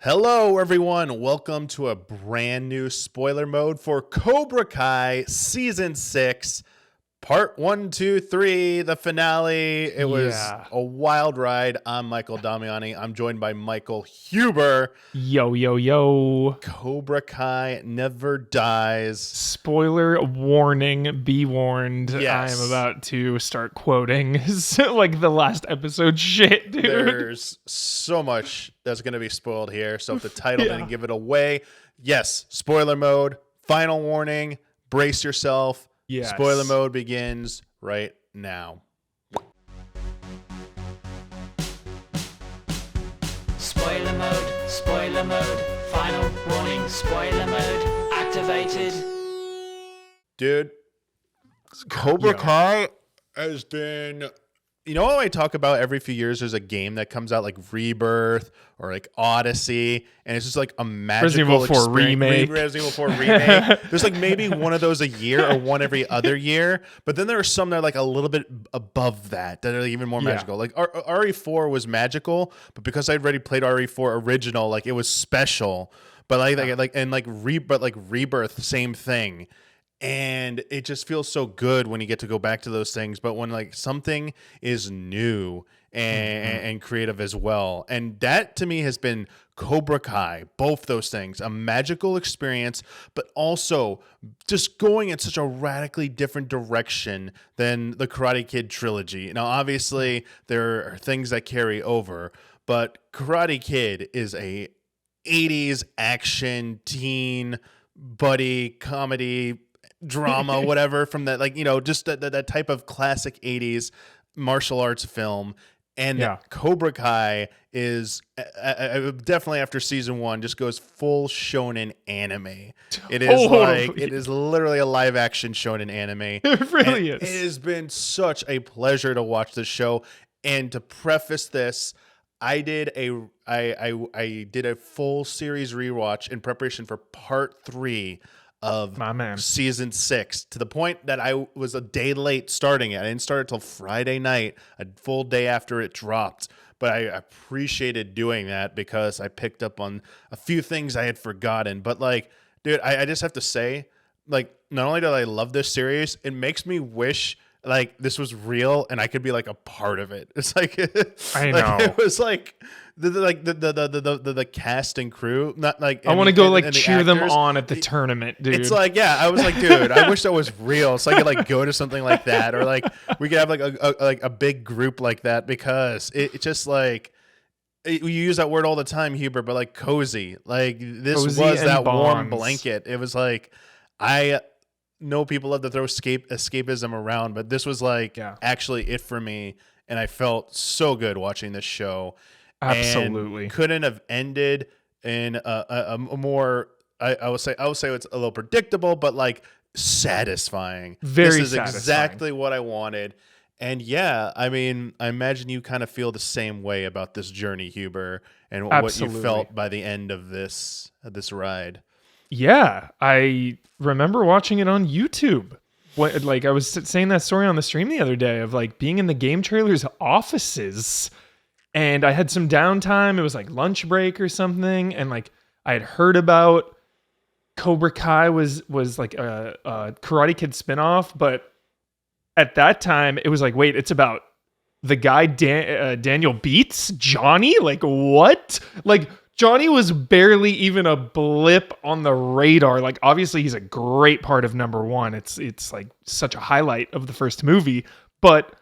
Hello, everyone. Welcome to a brand new spoiler mode for Cobra Kai Season 6, Part 1, 2, 3, the finale. It was a wild ride. I'm Michael Damiani. I'm joined by Michael Huber. Yo, yo, yo. Cobra Kai never dies. Spoiler warning, be warned. Yes. I am about to start quoting like the last episode shit, dude. There's so much that's going to be spoiled here. So if the title didn't give it away, yes, spoiler mode, final warning, brace yourself. Yes. Spoiler mode begins right now. Spoiler mode, final warning, spoiler mode, activated. Dude, Cobra Kai has been... You know how I talk about every few years there's a game that comes out like Rebirth or like Odyssey, and it's just like a magical Resident Evil 4 remake. Resident Evil 4 remake. There's like maybe one of those a year or one every other year, but then there are some that are like a little bit above that are like even more magical. Like RE4 was magical, but because I'd already played RE4 original, like it was special. But Rebirth, same thing. And it just feels so good when you get to go back to those things. But when like something is new and creative as well. And that to me has been Cobra Kai, both those things, a magical experience, but also just going in such a radically different direction than the Karate Kid trilogy. Now, obviously there are things that carry over, but Karate Kid is a 80s action teen buddy comedy drama, whatever, from that, like, you know, just that type of classic 80s martial arts film. And Cobra Kai is definitely, after season 1, just goes full shonen anime. It is it is literally a live action shonen anime. It really is. It has been such a pleasure to watch this show. And to preface this, I did a full series rewatch in preparation for part 3 of season 6, to the point that I was a day late starting it. I didn't start it till Friday night, a full day after it dropped. But I appreciated doing that because I picked up on a few things I had forgotten. But like, dude, I just have to say, like, not only do I love this series, it makes me wish like this was real and I could be like a part of it. It's like I know, it was like the cast and crew, not like I want to go like cheer them on at the tournament, dude. It's like, yeah, I was like, dude, I wish that was real, so I could like go to something like that, or like we could have like a big group like that, because it just like, you use that word all the time, Huber, but like cozy, like this cozy was that bonds. Warm blanket. It was like, I know people love to throw escapism around, but this was like actually it for me, and I felt so good watching this show. Absolutely, and couldn't have ended in a more. I would say it's a little predictable, but like satisfying. Very this is satisfying. Exactly what I wanted. And yeah, I mean, I imagine you kind of feel the same way about this journey, Huber, and what you felt by the end of this ride. Yeah, I remember watching it on YouTube. Like I was saying that story on the stream the other day of like being in the game trailer's offices, and I had some downtime. It was like lunch break or something, and like I had heard about Cobra Kai was like a Karate Kid spinoff, but at that time it was like, wait, it's about the guy Daniel Beats, Johnny? Like what? Like Johnny was barely even a blip on the radar. Like obviously he's a great part of number 1. It's like such a highlight of the first movie, but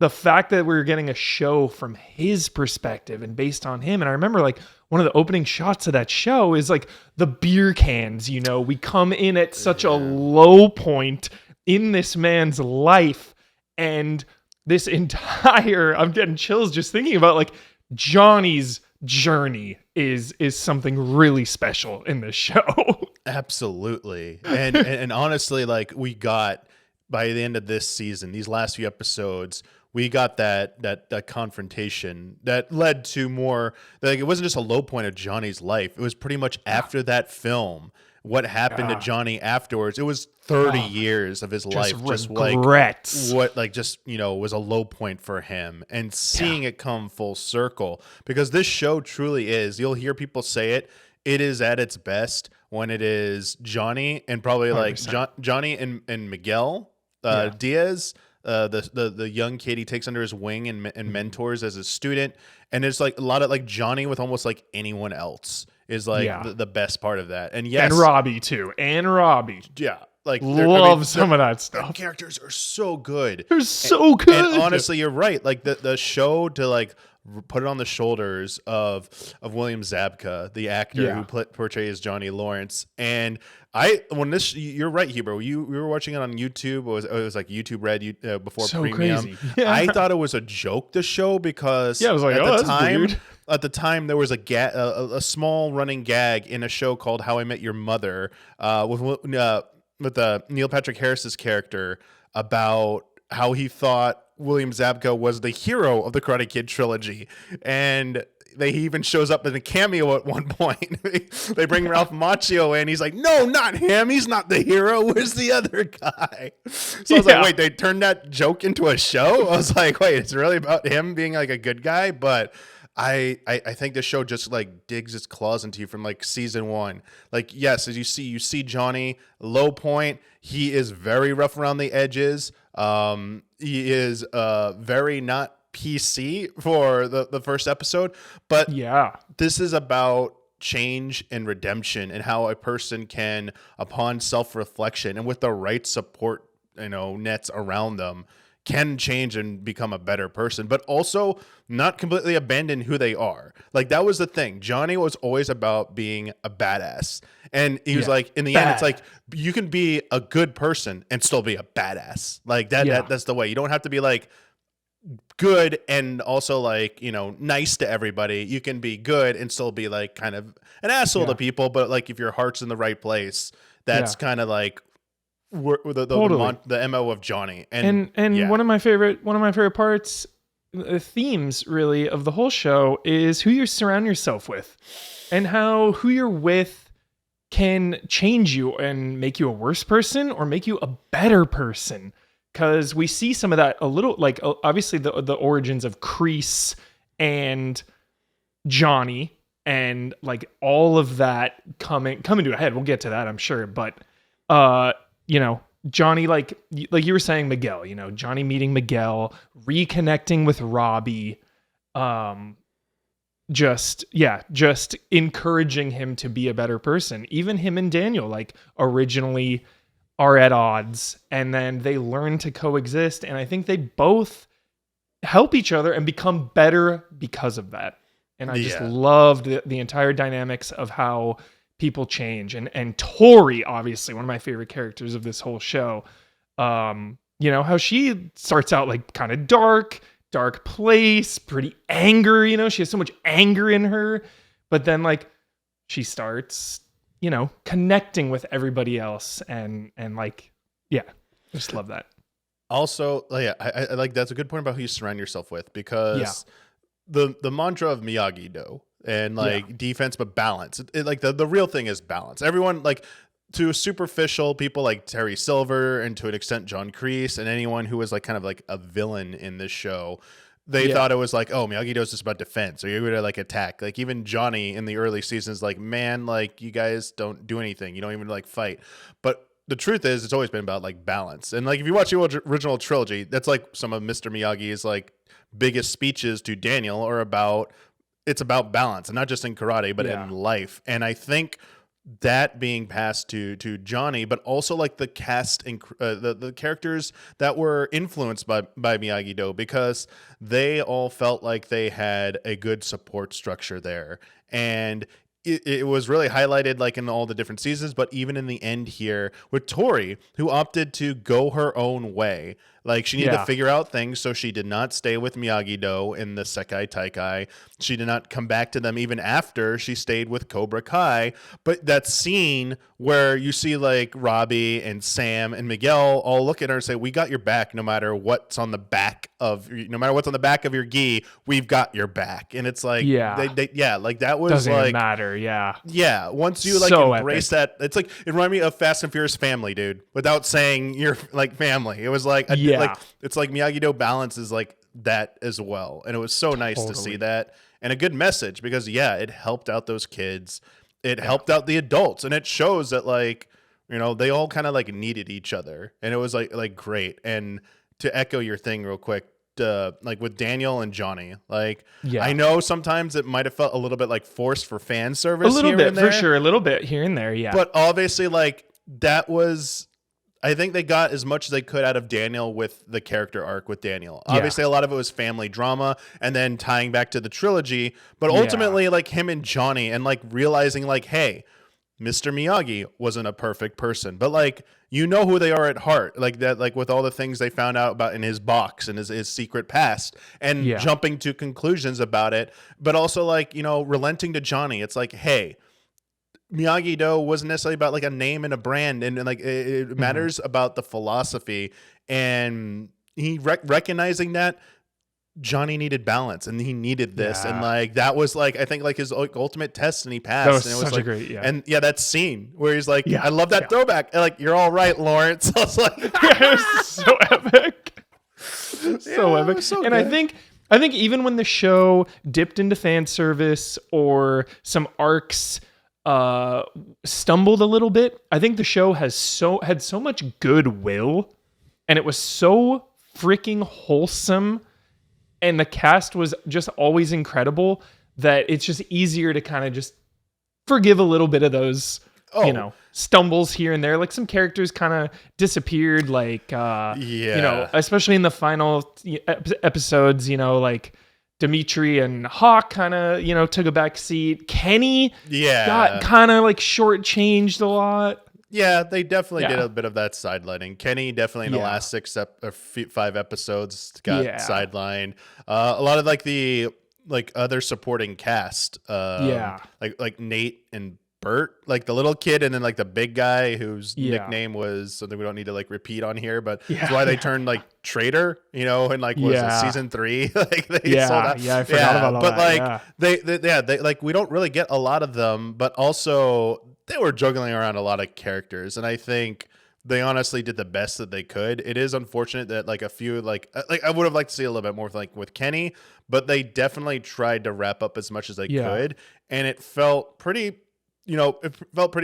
the fact that we were getting a show from his perspective and based on him. And I remember like one of the opening shots of that show is like the beer cans, you know, we come in at such a low point in this man's life. And this entire, I'm getting chills just thinking about like Johnny's journey is something really special in this show. Absolutely. And honestly, like we got, by the end of this season, these last few episodes, we got that confrontation that led to more, like it wasn't just a low point of Johnny's life. It was pretty much after that film what happened to Johnny afterwards. It was 30 years of his life, just regrets. like what, like, just, you know, was a low point for him, and seeing it come full circle, because this show truly is, you'll hear people say it is at its best when it is Johnny and probably like 100%. Johnny and Miguel Diaz, the young kid he takes under his wing and mentors as a student, and it's like a lot of like Johnny with almost like anyone else is like the best part of that. And yes, and Robbie too, and Robbie, like love some of that stuff. The characters are so good. They're so good. And honestly, you're right. Like the show to like put it on the shoulders of William Zabka, the actor who portrays Johnny Lawrence. And you're right, Huber. We were watching it on YouTube. It was like YouTube Red before so Premium. Crazy. Yeah. I thought it was a joke, the show, because I was like, at the time there was a small running gag in a show called How I Met Your Mother with Neil Patrick Harris's character about how he thought William Zabka was the hero of the Karate Kid trilogy, and he even shows up in a cameo at one point. They bring Ralph Macchio in. He's like, no, not him. He's not the hero. Where's the other guy? So I was like, wait, they turned that joke into a show? I was like, wait, it's really about him being like a good guy? But I think the show just like digs its claws into you from like season one. Like, yes, as you see Johnny, low point. He is very rough around the edges. He is very not PC for the first episode, but this is about change and redemption and how a person can, upon self-reflection and with the right support, nets around them, can change and become a better person, but also not completely abandon who they are. Like, that was the thing. Johnny was always about being a badass. And he was like, in the end, it's like, you can be a good person and still be a badass. Like that's the way. You don't have to be like good and also like, nice to everybody. You can be good and still be like kind of an asshole to people. But like, if your heart's in the right place, that's kind of like the MO of Johnny. And one of my favorite parts, the themes really of the whole show, is who you surround yourself with, and how who you're with can change you and make you a worse person or make you a better person. Because we see some of that a little, like obviously the origins of Kreese and Johnny and like all of that coming to a head. We'll get to that, I'm sure. But Johnny, like you were saying, Miguel, Johnny meeting Miguel, reconnecting with Robbie, just encouraging him to be a better person. Even him and Daniel, like, originally are at odds, and then they learn to coexist, and I think they both help each other and become better because of that. And I just loved the entire dynamics of how people change. And Tori, obviously one of my favorite characters of this whole show, how she starts out like kind of dark place, pretty angry, she has so much anger in her, but then like she starts, connecting with everybody else, and like, just love that. Also, I like, that's a good point about who you surround yourself with, because the mantra of Miyagi-Do and like defense, but balance. Like the real thing is balance. Everyone, like, to superficial people like Terry Silver and to an extent John Kreese and anyone who was like kind of like a villain in this show, they thought it was like, oh, Miyagi-Do is just about defense, or you're going to like attack. Like even Johnny in the early seasons, like, man, like, you guys don't do anything. You don't even like fight. But the truth is, it's always been about like balance. And like, if you watch the original trilogy, that's like some of Mr. Miyagi's like biggest speeches to Daniel are about, it's about balance, and not just in karate, but in life. And I think that being passed to Johnny, but also like the cast and the characters that were influenced by Miyagi-Do, because they all felt like they had a good support structure there. And it was really highlighted like in all the different seasons, but even in the end here with Tori, who opted to go her own way Like, she needed Yeah. to figure out things, so she did not stay with Miyagi-Do in the Sekai Takai. She did not come back to them even after she stayed with Cobra Kai. But that scene where you see, like, Robbie and Sam and Miguel all look at her and say, we got your back no matter what's on the back of your gi, we've got your back. And it's like, like, that was Doesn't like, even matter. Yeah. yeah, once you like So embrace epic. that, it's like it reminded me of Fast and Furious family, dude. Without saying you're like family, it was like like it's like Miyagi-Do balances like that as well, and it was so nice to see that, and a good message because it helped out those kids, it helped out the adults, and it shows that like they all kind of like needed each other, and it was like great. And to echo your thing real quick. Like with Daniel and Johnny, like I know sometimes it might have felt a little bit like forced for fan service, A little here bit and there, for sure, a little bit here and there, yeah. but obviously, like that was, I think they got as much as they could out of Daniel with the character arc with Daniel. Obviously, a lot of it was family drama and then tying back to the trilogy, but ultimately, like him and Johnny and like realizing, like, hey, Mr. Miyagi wasn't a perfect person, but like who they are at heart, like that, like with all the things they found out about in his box and his secret past, and jumping to conclusions about it, but also like relenting to Johnny. It's like, hey, Miyagi-Do wasn't necessarily about like a name and a brand, and like it matters about the philosophy, and he recognizing that Johnny needed balance and he needed this. And like, that was like, I think like his ultimate test, and he passed. That was and it was such like, a great, and that scene where he's like, I love that throwback. And like, you're all right, Lawrence. I was like, it was so epic. So epic. So and good. I think even when the show dipped into fan service or some arcs stumbled a little bit, I think the show had so much goodwill, and it was so freaking wholesome, and the cast was just always incredible, that it's just easier to kind of just forgive a little bit of those, stumbles here and there. Like some characters kind of disappeared, like, especially in the final episodes, like Dimitri and Hawk kind of, took a back seat. Kenny got kind of like shortchanged a lot. Yeah, they definitely did a bit of that sidelining. Kenny definitely in the last 5 episodes got sidelined. A lot of like the other supporting cast, like Nate and Bert, like the little kid, and then like the big guy whose nickname was something we don't need to like repeat on here, but that's why they turned like traitor, and like was it season 3? Like they sold out. I forgot about all but that. Like they like, we don't really get a lot of them, but also they were juggling around a lot of characters, and I think they honestly did the best that they could. It is unfortunate that like a few like I would have liked to see a little bit more like with Kenny, but they definitely tried to wrap up as much as they could, and it felt pretty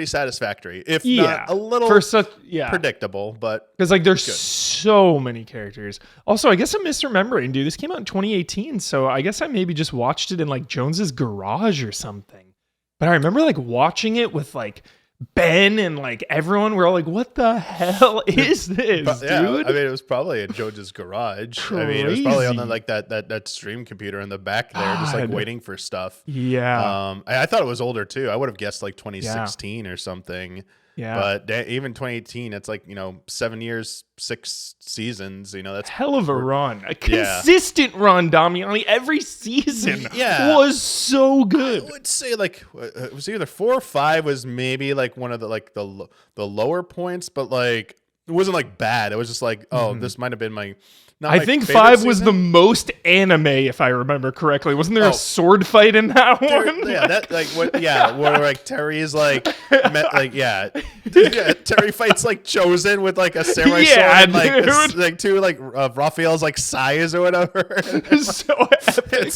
satisfactory, if not a little predictable, but because like there's so many characters. Also, I guess I'm misremembering, dude. This came out in 2018, so I guess I maybe just watched it in like Jones's garage or something. But I remember like watching it with like Ben and like everyone. We're all like, "What the hell is this, dude?" I mean, it was probably in Jones's garage. Crazy. I mean, it was probably on the, like that stream computer in the back there, just like waiting for stuff. Yeah. I thought it was older too. I would have guessed like 2016 or something. Yeah. But even 2018, it's like 7 years, 6 seasons. That's hell of a run, a consistent run. Damiani every season was so good. I would say like it was either 4 or 5 was maybe like one of the like the lower points, but like it wasn't like bad. It was just like, this might have been my. I think 5 was the most anime, if I remember correctly. Wasn't there a sword fight in that one? Yeah, that like what? Yeah, where like Terry is like, Terry fights like Chosen with like a samurai sword and like two like Raphael's like size or whatever. It's so epic.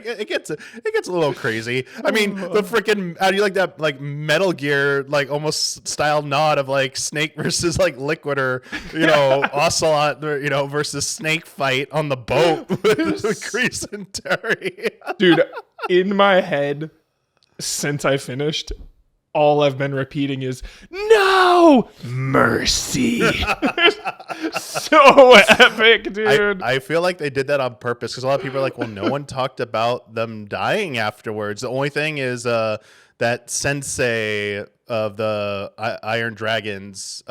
It gets a little crazy. I mean, the freaking, how do you like that like Metal Gear like almost style nod of like Snake versus like Liquid, or Ocelot, versus Snake fight on the boat with Chris and Terry. Dude, in my head, since I finished, all I've been repeating is no mercy. So epic, dude. I feel like they did that on purpose, because a lot of people are like, well, no one talked about them dying afterwards. The only thing is that sensei of the Iron Dragons,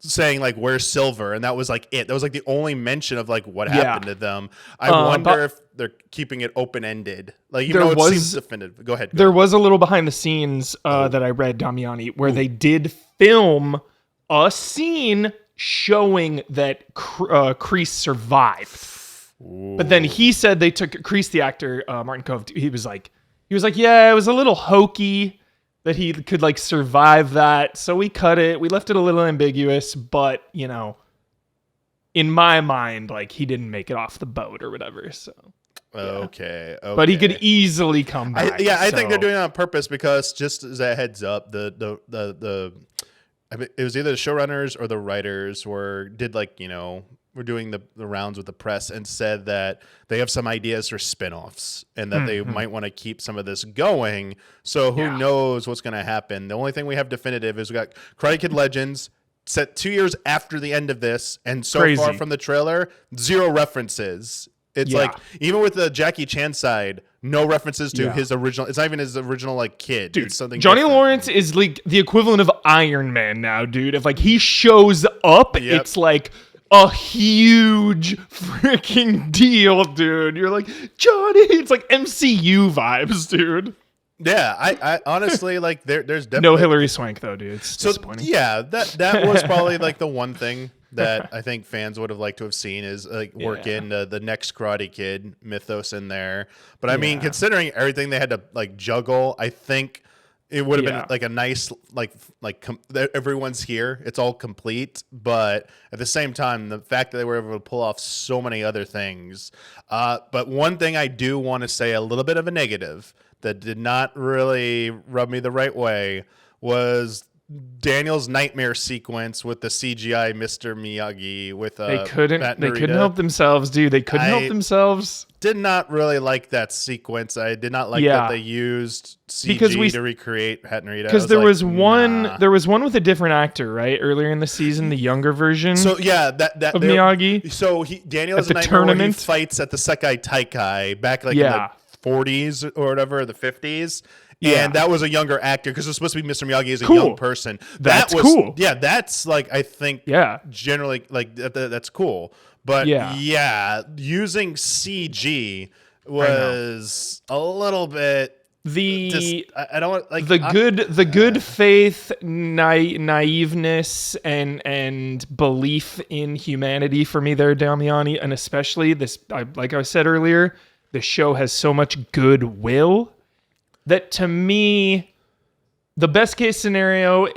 saying like where's Silver, and that was like it. That was like the only mention of like what Yeah. happened to them. I wonder if they're keeping it open ended, like even though it seems definitive. Go ahead. There was a little behind the scenes that I read, Damiani, where they did film a scene showing that Kreese survived. But then he said they took Kreese, the actor, Martin Cove. He was like, yeah, it was a little hokey that he could like survive that, so we cut it. We left it a little ambiguous, but you know, in my mind, like he didn't make it off the boat or whatever. So okay. But he could easily come back. I think they're doing it on purpose because just as a heads up, I mean, it was either the showrunners or the writers did like, you know, we're doing the rounds with the press and said that they have some ideas for spinoffs and that they might want to keep some of this going. So who knows what's going to happen? The only thing we have definitive is we got Karate Kid Legends set 2 years after the end of this. And so far from the trailer, 0 references. It's like, even with the Jackie Chan side, no references to his original. It's not even his original like kid. Dude, it's something Johnny different. Lawrence is like the equivalent of Iron Man now, dude. If like he shows up, it's like a huge freaking deal, dude. You're like, Johnny, it's like MCU vibes, dude. Yeah, I honestly like there's definitely no Hilary Swank though, dude. It's disappointing. Yeah, that was probably like the one thing that I think fans would have liked to have seen is like work in the next Karate Kid mythos in there. But I mean, considering everything they had to like juggle, I think it would have been like a nice everyone's here. It's all complete, but at the same time, the fact that they were able to pull off so many other things. But one thing I do want to say a little bit of a negative that did not really rub me the right way was Daniel's nightmare sequence with the CGI Mr. Miyagi with they couldn't help themselves, dude. They couldn't help themselves. Did not really like that sequence. I did not like that they used CG to recreate Pat Narita. Because there was one with a different actor, right? Earlier in the season, the younger version. So yeah, that of Miyagi. So Daniel has a nightmare where he fights at the Sekai Takai back like in the 40s or whatever, the 50s. Yeah. And that was a younger actor because it was supposed to be Mr. Miyagi as a young person. That's cool. Yeah, that's like, I think generally like that's cool. But using CG was a little bit I don't want like the good faith, naiveness and belief in humanity for me there, Damiani, and especially this. Like I said earlier, the show has so much goodwill that to me, the best case scenario,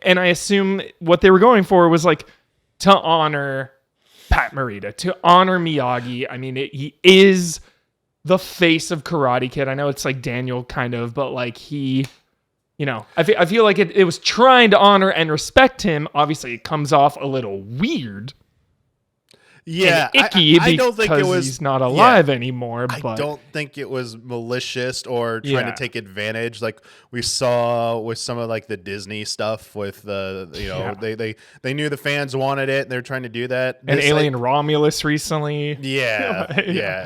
and I assume what they were going for was like to honor Pat Morita, to honor Miyagi. I mean, he is the face of Karate Kid. I know it's like Daniel kind of, but like he, you know, I feel like it was trying to honor and respect him. Obviously, it comes off a little weird. Yeah, icky I don't think it was. He's not alive anymore. But I don't think it was malicious or trying to take advantage, like we saw with some of like the Disney stuff. With they knew the fans wanted it, and they're trying to do that. And Alien Romulus recently.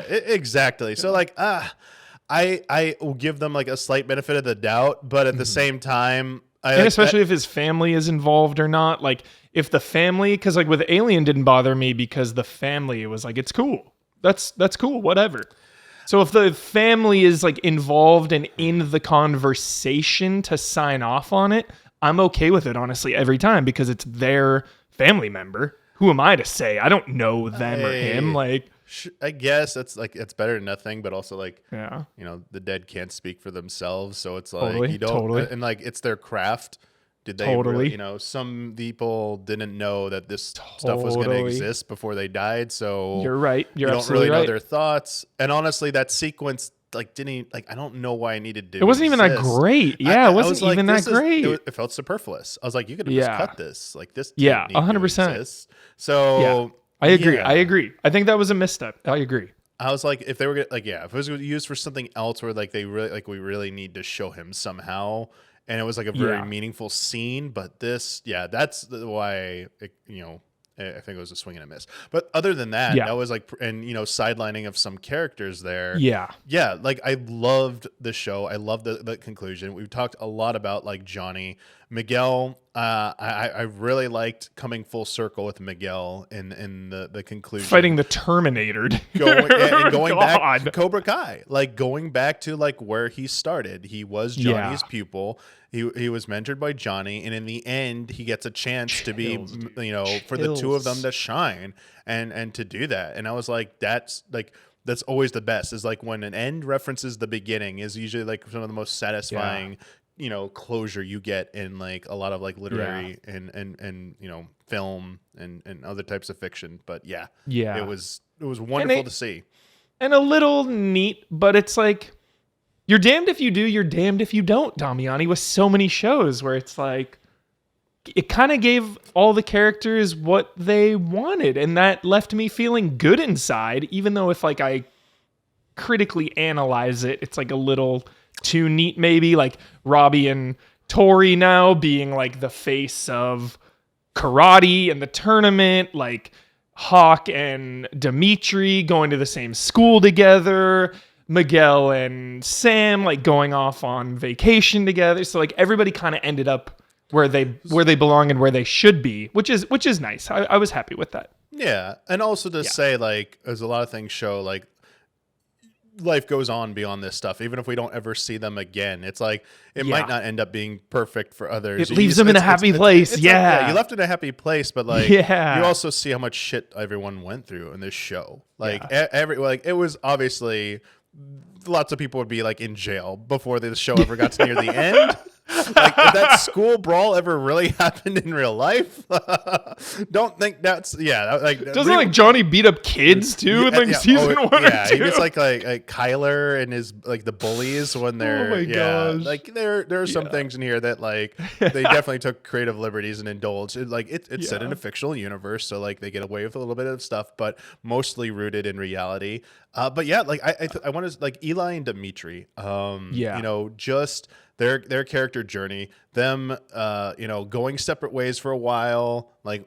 Exactly. So like, I will give them like a slight benefit of the doubt, but at the same time. And especially if his family is involved or not. Like, if the family, because like with Alien didn't bother me because the family was like, it's cool. That's cool, whatever. So if the family is like involved and in the conversation to sign off on it, I'm okay with it, honestly, every time because it's their family member. Who am I to say? I don't know them or him. Like, I guess that's like it's better than nothing, but also like you know, the dead can't speak for themselves, so it's like you don't and like it's their craft. Did they really, you know, some people didn't know that this stuff was going to exist before they died, so you're right. You don't really know their thoughts. And honestly, that sequence like didn't like I don't know why I needed to. It wasn't even that great. Yeah, it wasn't even that great. It felt superfluous. I was like, you could have just cut this. Like this. 100%. So I agree. I agree. I think that was a misstep. I agree. I was like, if they were like, if it was used for something else, where like they really like we really need to show him somehow, and it was like a very meaningful scene. But this, that's why I think it was a swing and a miss. But other than that, that was like, and sidelining of some characters there. Yeah. Like I loved the show. I loved the conclusion. We've talked a lot about like Johnny Miguel. I really liked coming full circle with Miguel in the conclusion. Fighting the Terminator. Going back to Cobra Kai. Like going back to like where he started. He was Johnny's pupil. He was mentored by Johnny, and in the end he gets a chance to be, for the two of them to shine and to do that. And I was like, that's always the best, is like when an end references the beginning is usually like some of the most satisfying closure you get in like a lot of like literary and film and other types of fiction. But it was wonderful to see, and a little neat, but it's like you're damned if you do, you're damned if you don't, Damiani, with so many shows where it's like it kind of gave all the characters what they wanted, and that left me feeling good inside, even though if like I critically analyze it, it's like a little too neat, maybe, like Robbie and Tori now being like the face of karate in the tournament, like Hawk and Dimitri going to the same school together, Miguel and Sam like going off on vacation together. So like everybody kind of ended up where they belong and where they should be, which is nice. I was happy with that. Yeah, and also to say like, as a lot of things show, like life goes on beyond this stuff. Even if we don't ever see them again, it's like it might not end up being perfect for others. It leaves them in a happy place. Like, you left it in a happy place, but like you also see how much shit everyone went through in this show. Like it was obviously lots of people would be like in jail before the show ever got to near the end. Like if that school brawl ever really happened in real life, don't think that's doesn't like Johnny beat up kids too in like season 1 or 2? Yeah, he gets like Kyler and his like the bullies when they're gosh. Like there are some things in here that like they definitely took creative liberties and indulged. It's set in a fictional universe, so like they get away with a little bit of stuff, but mostly rooted in reality. But yeah, like I want to like Eli and Dimitri. Just their character journey, them going separate ways for a while, like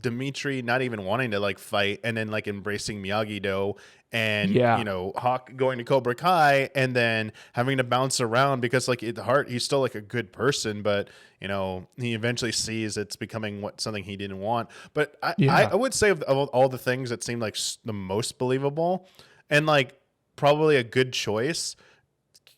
Dimitri not even wanting to like fight and then like embracing Miyagi-Do, and Hawk going to Cobra Kai and then having to bounce around because like at heart he's still like a good person, but he eventually sees it's becoming something he didn't want. But I would say of all the things that seemed like the most believable and like probably a good choice,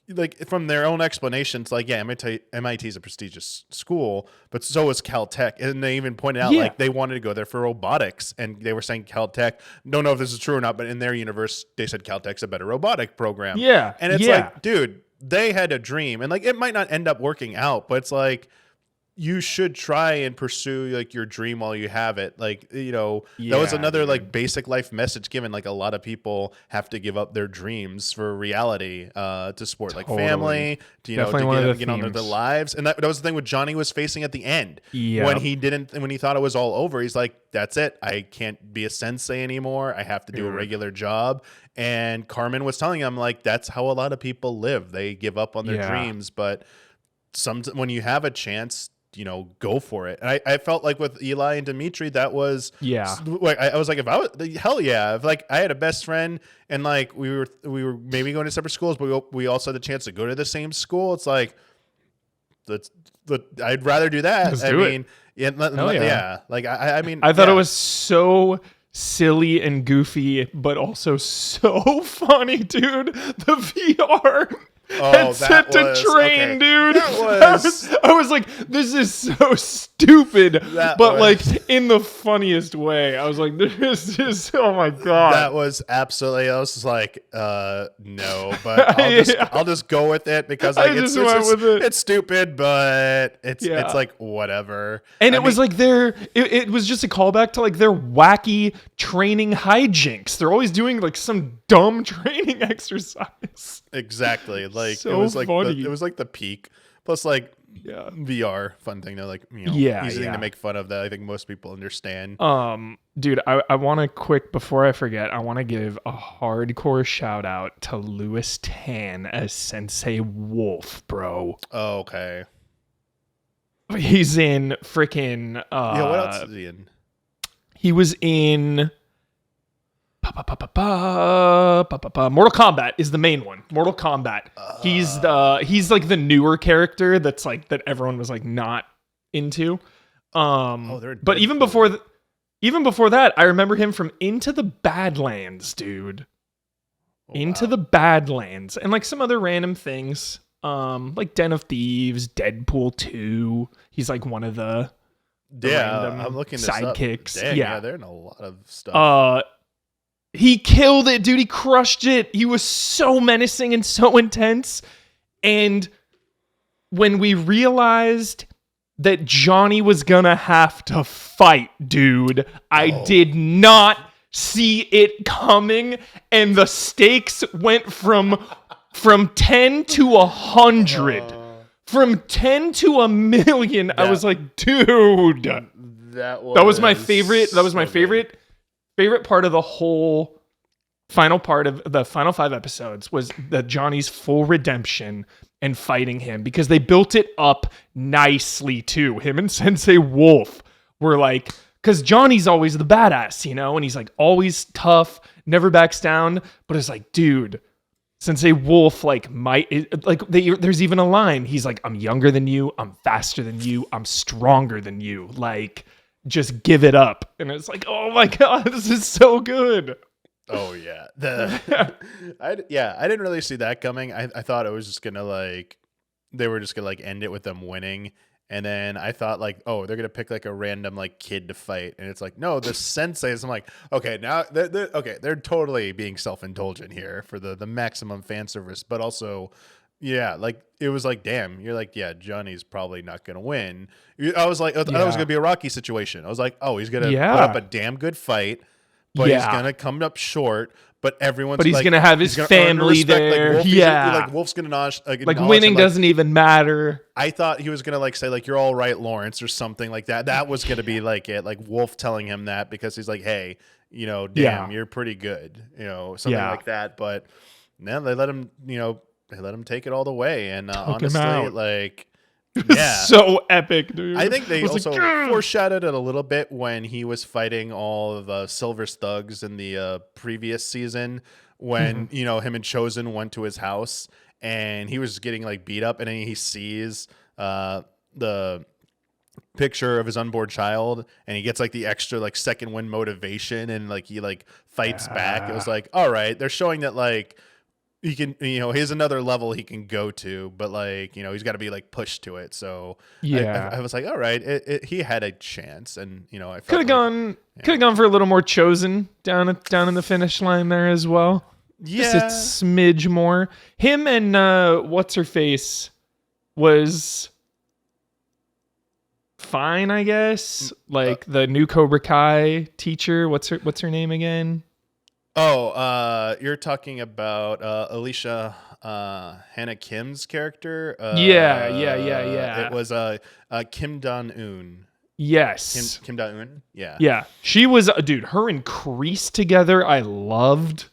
like from their own explanations, like MIT is a prestigious school, but so is Caltech, and they even pointed out like they wanted to go there for robotics, and they were saying Caltech. Don't know if this is true or not, but in their universe, they said Caltech's a better robotic program. Yeah, and it's like, dude, they had a dream, and like it might not end up working out, but it's like you should try and pursue like your dream while you have it. Like, that was another like basic life message given. Like a lot of people have to give up their dreams for reality to support like family, to get on with their lives. And that was the thing with Johnny was facing at the end when he thought it was all over. He's like, that's it. I can't be a sensei anymore. I have to do a regular job. And Carmen was telling him like, that's how a lot of people live. They give up on their dreams, but when you have a chance, go for it. And I felt like with Eli and Dimitri, that was like I was like, if like I had a best friend and like we were maybe going to separate schools, but we also had the chance to go to the same school. It's like I'd rather do that. Let's do it. Like I mean, I thought it was so silly and goofy, but also so funny, dude. The VR. Headset to train, dude. I was like, this is so stupid, like in the funniest way. I was like, this is, oh my god. That was absolutely. I was just like, no, but I'll just go with it because like it's stupid, but it's like whatever. And it was like it was just a callback to like their wacky training hijinks. They're always doing like some dumb training exercise. Exactly. Like so it was like funny. it was like the peak. Plus like VR fun thing to like easy thing to make fun of that I think most people understand. Dude, I want to before I forget, I want to give a hardcore shout out to Louis Tan as Sensei Wolf, bro. Oh, okay. He's in freaking what else is he in? He was in Mortal Kombat is the main one. Mortal Kombat. He's like the newer character that's like that everyone was like not into. they're in But even Deadpool. before that, I remember him from Into the Badlands, dude. Into the Badlands, and like some other random things, like Den of Thieves, Deadpool 2. He's like one of the random I'm looking this up. sidekicks. Dang, yeah, they're in a lot of stuff. He killed it, dude. He crushed it. He was so menacing and so intense. And when we realized that Johnny was gonna have to fight, dude, I did not see it coming, and the stakes went from 10 to 100. From 10 to 1,000,000. I was like, dude. That was my favorite. That was my favorite part of the whole final part of the final 5 episodes was the Johnny's full redemption and fighting him, because they built it up nicely too. Him and Sensei Wolf were like, because Johnny's always the badass, and he's like always tough, never backs down. But it's like, dude, Sensei Wolf there's even a line. He's like, I'm younger than you, I'm faster than you, I'm stronger than you. Like, just give it up. And it's like, oh my god, this is so good. Oh yeah, I didn't really see that coming. I thought it was just gonna they were just gonna end it with them winning, and then I thought they're gonna pick a random kid to fight, and it's like, no, the senseis. I'm like, okay, now they're totally being self-indulgent here for the maximum fan service, but also, yeah, it was damn, you're yeah, Johnny's probably not gonna win. I was like, I thought it was gonna be a Rocky situation. I was like, oh, he's gonna put up a damn good fight. But he's gonna come up short. But everyone's. But he's gonna have his family there. Wolf's gonna winning doesn't even matter. I thought he was gonna say you're all right, Lawrence, or something like that. That was gonna be it. Wolf telling him that because he's like, hey, damn, you're pretty good, something like that. But no, they let him. They let him take it all the way, and honestly, yeah, so epic, dude. I think they also foreshadowed it a little bit when he was fighting all of the Silver's thugs in the previous season, when him and Chosen went to his house and he was getting beat up, and then he sees the picture of his unborn child, and he gets the extra second win motivation, and he fights back. It was all right, they're showing that he can, here's another level he can go to, but he's got to be pushed to it. So yeah, I was like, all right, he had a chance, and I could have gone for a little more Chosen down in the finish line there as well. Yeah, just a smidge more. Him and what's her face was fine, I guess. The new Cobra Kai teacher. What's her name again? Oh, you're talking about Alicia Hannah Kim's character. Yeah. It was Kim Don-un. Yes, Kim Don-un. Yeah, yeah. She was dude. Her and Kreese together, I loved.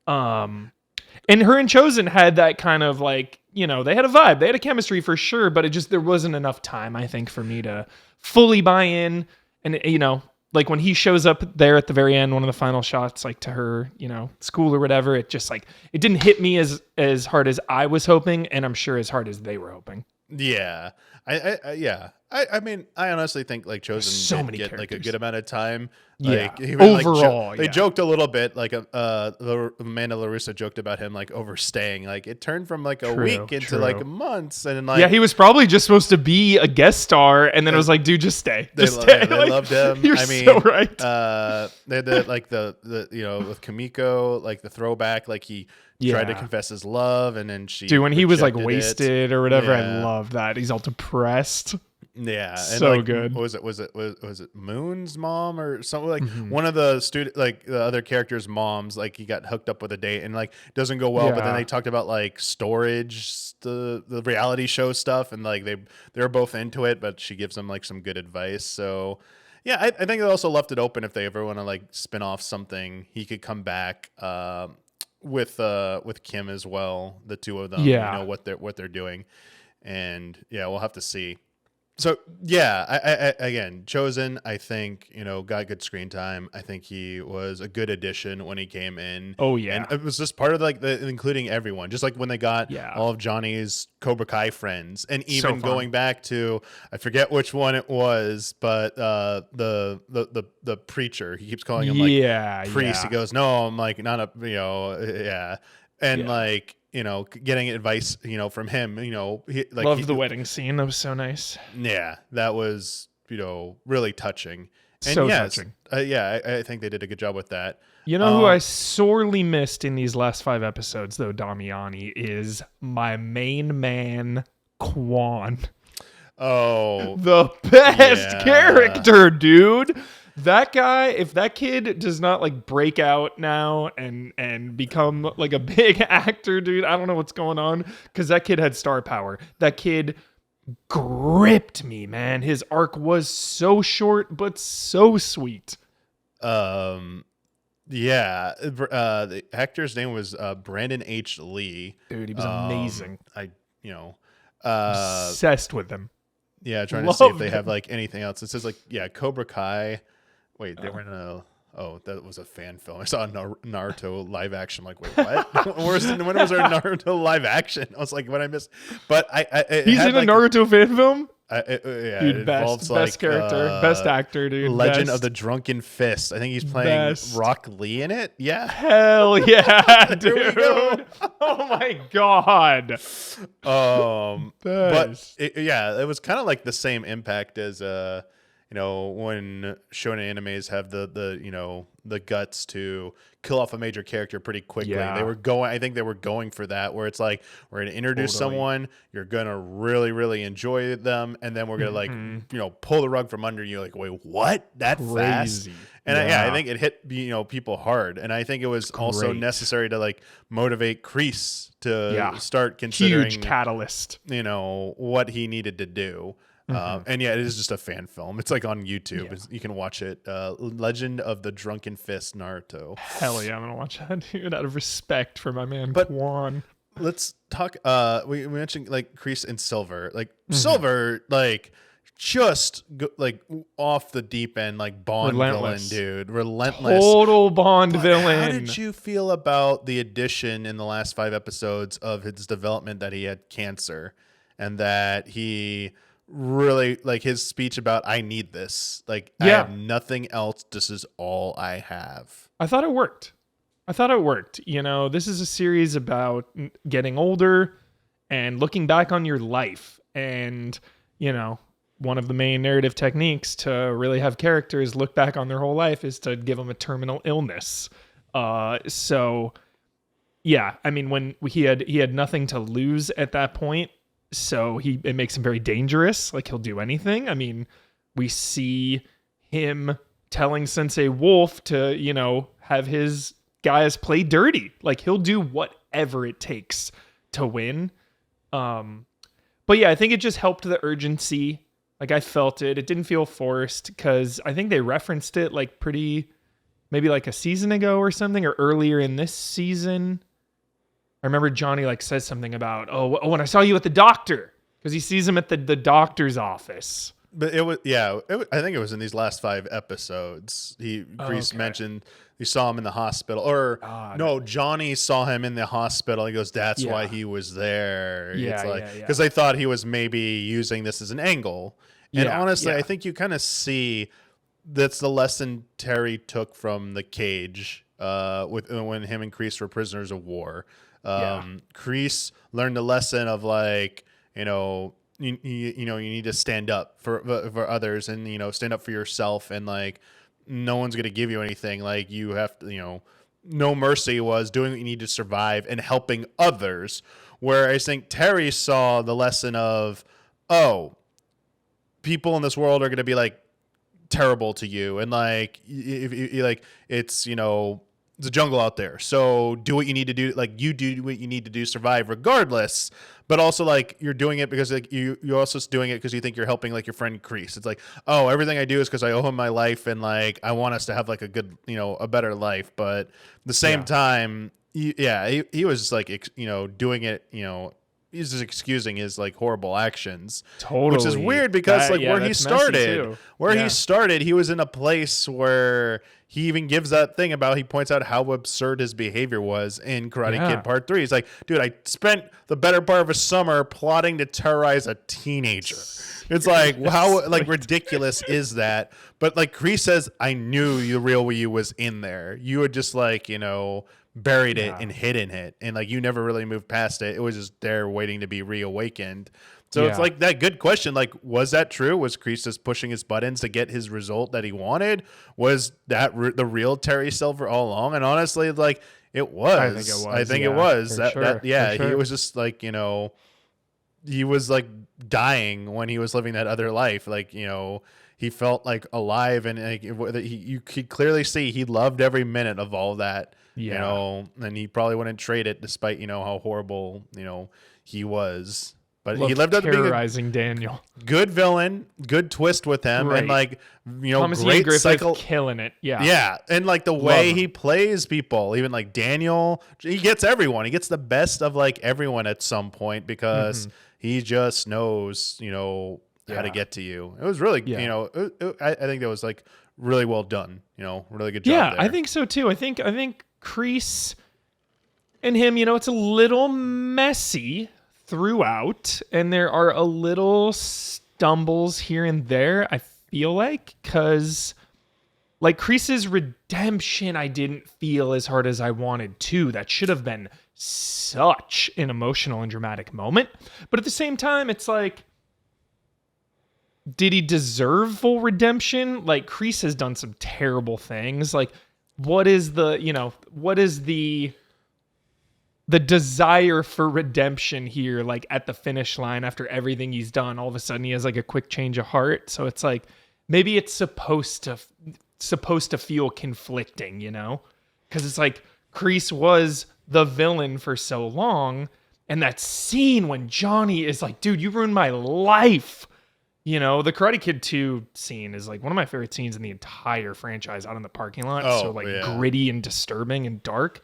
And her and Chosen had that kind of they had a vibe. They had a chemistry for sure, but there wasn't enough time, I think, for me to fully buy in. And when he shows up there at the very end, one of the final shots, to her, school or whatever, it just it didn't hit me as hard as I was hoping, and I'm sure as hard as they were hoping. Yeah, I mean, I honestly think Chosen did get a good amount of time. Overall, they joked a little bit. Amanda LaRusso joked about him overstaying. It turned from a week into months, and then he was probably just supposed to be a guest star, and then it was dude, just stay. They loved him. You're so right. They did the with Kamiko, the throwback, he tried to confess his love, and then she when he was wasted or whatever. I love that he's all depressed. Yeah, so and good. Was it Moon's mom or something? One of the the other characters' moms, he got hooked up with a date, and doesn't go well. But then they talked about storage, the reality show stuff, and they're both into it. But she gives them some good advice. So yeah, I think they also left it open if they ever want to spin off something. He could come back with Kim as well. The two of them, what they're doing, and yeah, we'll have to see. So yeah, I again, Chosen, I think, got good screen time. I think he was a good addition when he came in. Oh, yeah. And it was just part of like including everyone, just like when they got Yeah. all of Johnny's Cobra Kai friends, and So even fun. going back to, I forget which one it was, but the preacher, he keeps calling him like priest. He goes, no, I'm like not a, yeah. And Yeah. like, getting advice, from him, Loved the wedding scene. That was so nice. yeah, that was, really touching. And So yes, touching. I think they did a good job with that. You know who I sorely missed in these last 5 episodes, though, Damiani, is my main man, Quan. Oh, The best Yeah. character, dude. That guy, if that kid does not like break out now and become like a big actor, dude, I don't know what's going on, because that kid had star power. That kid gripped me, man. His arc was so short but so sweet. yeah. The actor's name was Brandon H. Lee. Dude, he was amazing. Obsessed with him. Yeah, trying to see if Loved they have him. like anything else. It says like, Cobra Kai. Wait, they were in a. Oh, that was a fan film. I saw a Naruto live action. I'm like, wait, what? when was there a Naruto live action? I was like, what I missed? But He's in a Naruto fan film? Yeah, Dude, it best involves like character, best actor, dude. Legend best. of the Drunken Fist. I think he's playing Best. Rock Lee in it. Yeah. Hell yeah, There we go. dude. Oh my god. But Best. it was kind of like the same impact as when shonen animes have the guts to kill off a major character pretty quickly. Yeah. I think they were going for that, where it's like, we're going to introduce someone, you're going to really, really enjoy them, and then we're going to like, pull the rug from under you. Like, wait, what? That fast? Crazy. And Yeah. I think it hit, people hard. And I think it was also Great. necessary to like motivate Kreese to start considering, Huge catalyst. what he needed to do. And yeah, it is just a fan film. It's like on YouTube. Yeah. You can watch it. Legend of the Drunken Fist, Naruto. Hell yeah, I'm gonna watch that, dude, out of respect for my man But- Quan. Let's talk. We mentioned like Kreese and Silver. Like Silver, like just like off the deep end, like Bond Relentless. villain, dude. Relentless. Total Bond But villain. How did you feel about the addition in the last 5 episodes of his development that he had cancer, and that he really, like, his speech about, I need this, like, I have nothing else, this is all I have? I thought it worked. This is a series about getting older and looking back on your life. And, one of the main narrative techniques to really have characters look back on their whole life is to give them a terminal illness. So yeah, I mean, when he had nothing to lose at that point, so it makes him very dangerous. Like, he'll do anything. I mean, we see him telling Sensei Wolf to, have his guys play dirty. Like, he'll do whatever it takes to win. But yeah, I think it just helped the urgency. Like, I felt it. It didn't feel forced, because I think they referenced it like maybe like a season ago or something, or earlier in this season. I remember Johnny like says something about, when I saw you at the doctor, because he sees him at the doctor's office. But it was, I think it was in these last 5 episodes. Kreese mentioned he saw him in the hospital, or no, Johnny saw him in the hospital. He goes, that's why he was there. Yeah, it's like, because they thought he was maybe using this as an angle. And honestly, I think you kind of see that's the lesson Terry took from the cage when him and Kreese were prisoners of war. Kreese learned the lesson of like, you need to stand up for others, and stand up for yourself, and like no one's gonna give you anything. Like, you have to, no mercy was doing what you need to survive and helping others. Where I think Terry saw the lesson of, people in this world are gonna be like terrible to you, and like if like it's it's a jungle out there, so do what you need to do. Like, you do what you need to do, survive regardless. But also, like, you're doing it because like you're also doing it because you think you're helping like your friend Kreese. It's like, everything I do is because I owe him my life, and like I want us to have like a good, a better life. But at the same time, he was just like, doing it, he's just excusing his like horrible actions, Totally. which is weird because like where he that's messy, too. he started, he was in a place where he even gives that thing about, he points out how absurd his behavior was in Karate Kid Part 3. He's like, dude, I spent the better part of a summer plotting to terrorize a teenager. It's like, how like ridiculous is that? But like Kreese says, I knew the real you was in there. You had just like, buried it and hidden it. And like, you never really moved past it. It was just there waiting to be reawakened. So it's like that good question. Like, was that true? Was Kreese just pushing his buttons to get his result that he wanted? Was that the real Terry Silver all along? And honestly, like it was. I think it was. He was just like, he was like dying when he was living that other life. Like, he felt like alive, and like, you could clearly see he loved every minute of all that. And he probably wouldn't trade it despite, how horrible, he was. But he lived up to being terrorizing Daniel. Good villain, good twist with him, and like Thomas great Griffith cycle, killing it. Yeah, and like the way he plays people, even like Daniel, he gets everyone. He gets the best of like everyone at some point because he just knows how to get to you. It was really I think that was like really well done. Really good job. Yeah, there. I think so too. I think Kreese and him, it's a little messy throughout, and there are a little stumbles here and there, I feel like, because like Kreese's redemption I didn't feel as hard as I wanted to. That should have been such an emotional and dramatic moment, but at the same time it's like, did he deserve full redemption? Like Kreese has done some terrible things. Like what is the desire for redemption here, like at the finish line after everything he's done? All of a sudden he has like a quick change of heart. So it's like, maybe it's supposed to feel conflicting, because it's like Kreese was the villain for so long. And that scene when Johnny is like, dude, you ruined my life. The Karate Kid 2 scene is like one of my favorite scenes in the entire franchise, out in the parking lot. Gritty and disturbing and dark.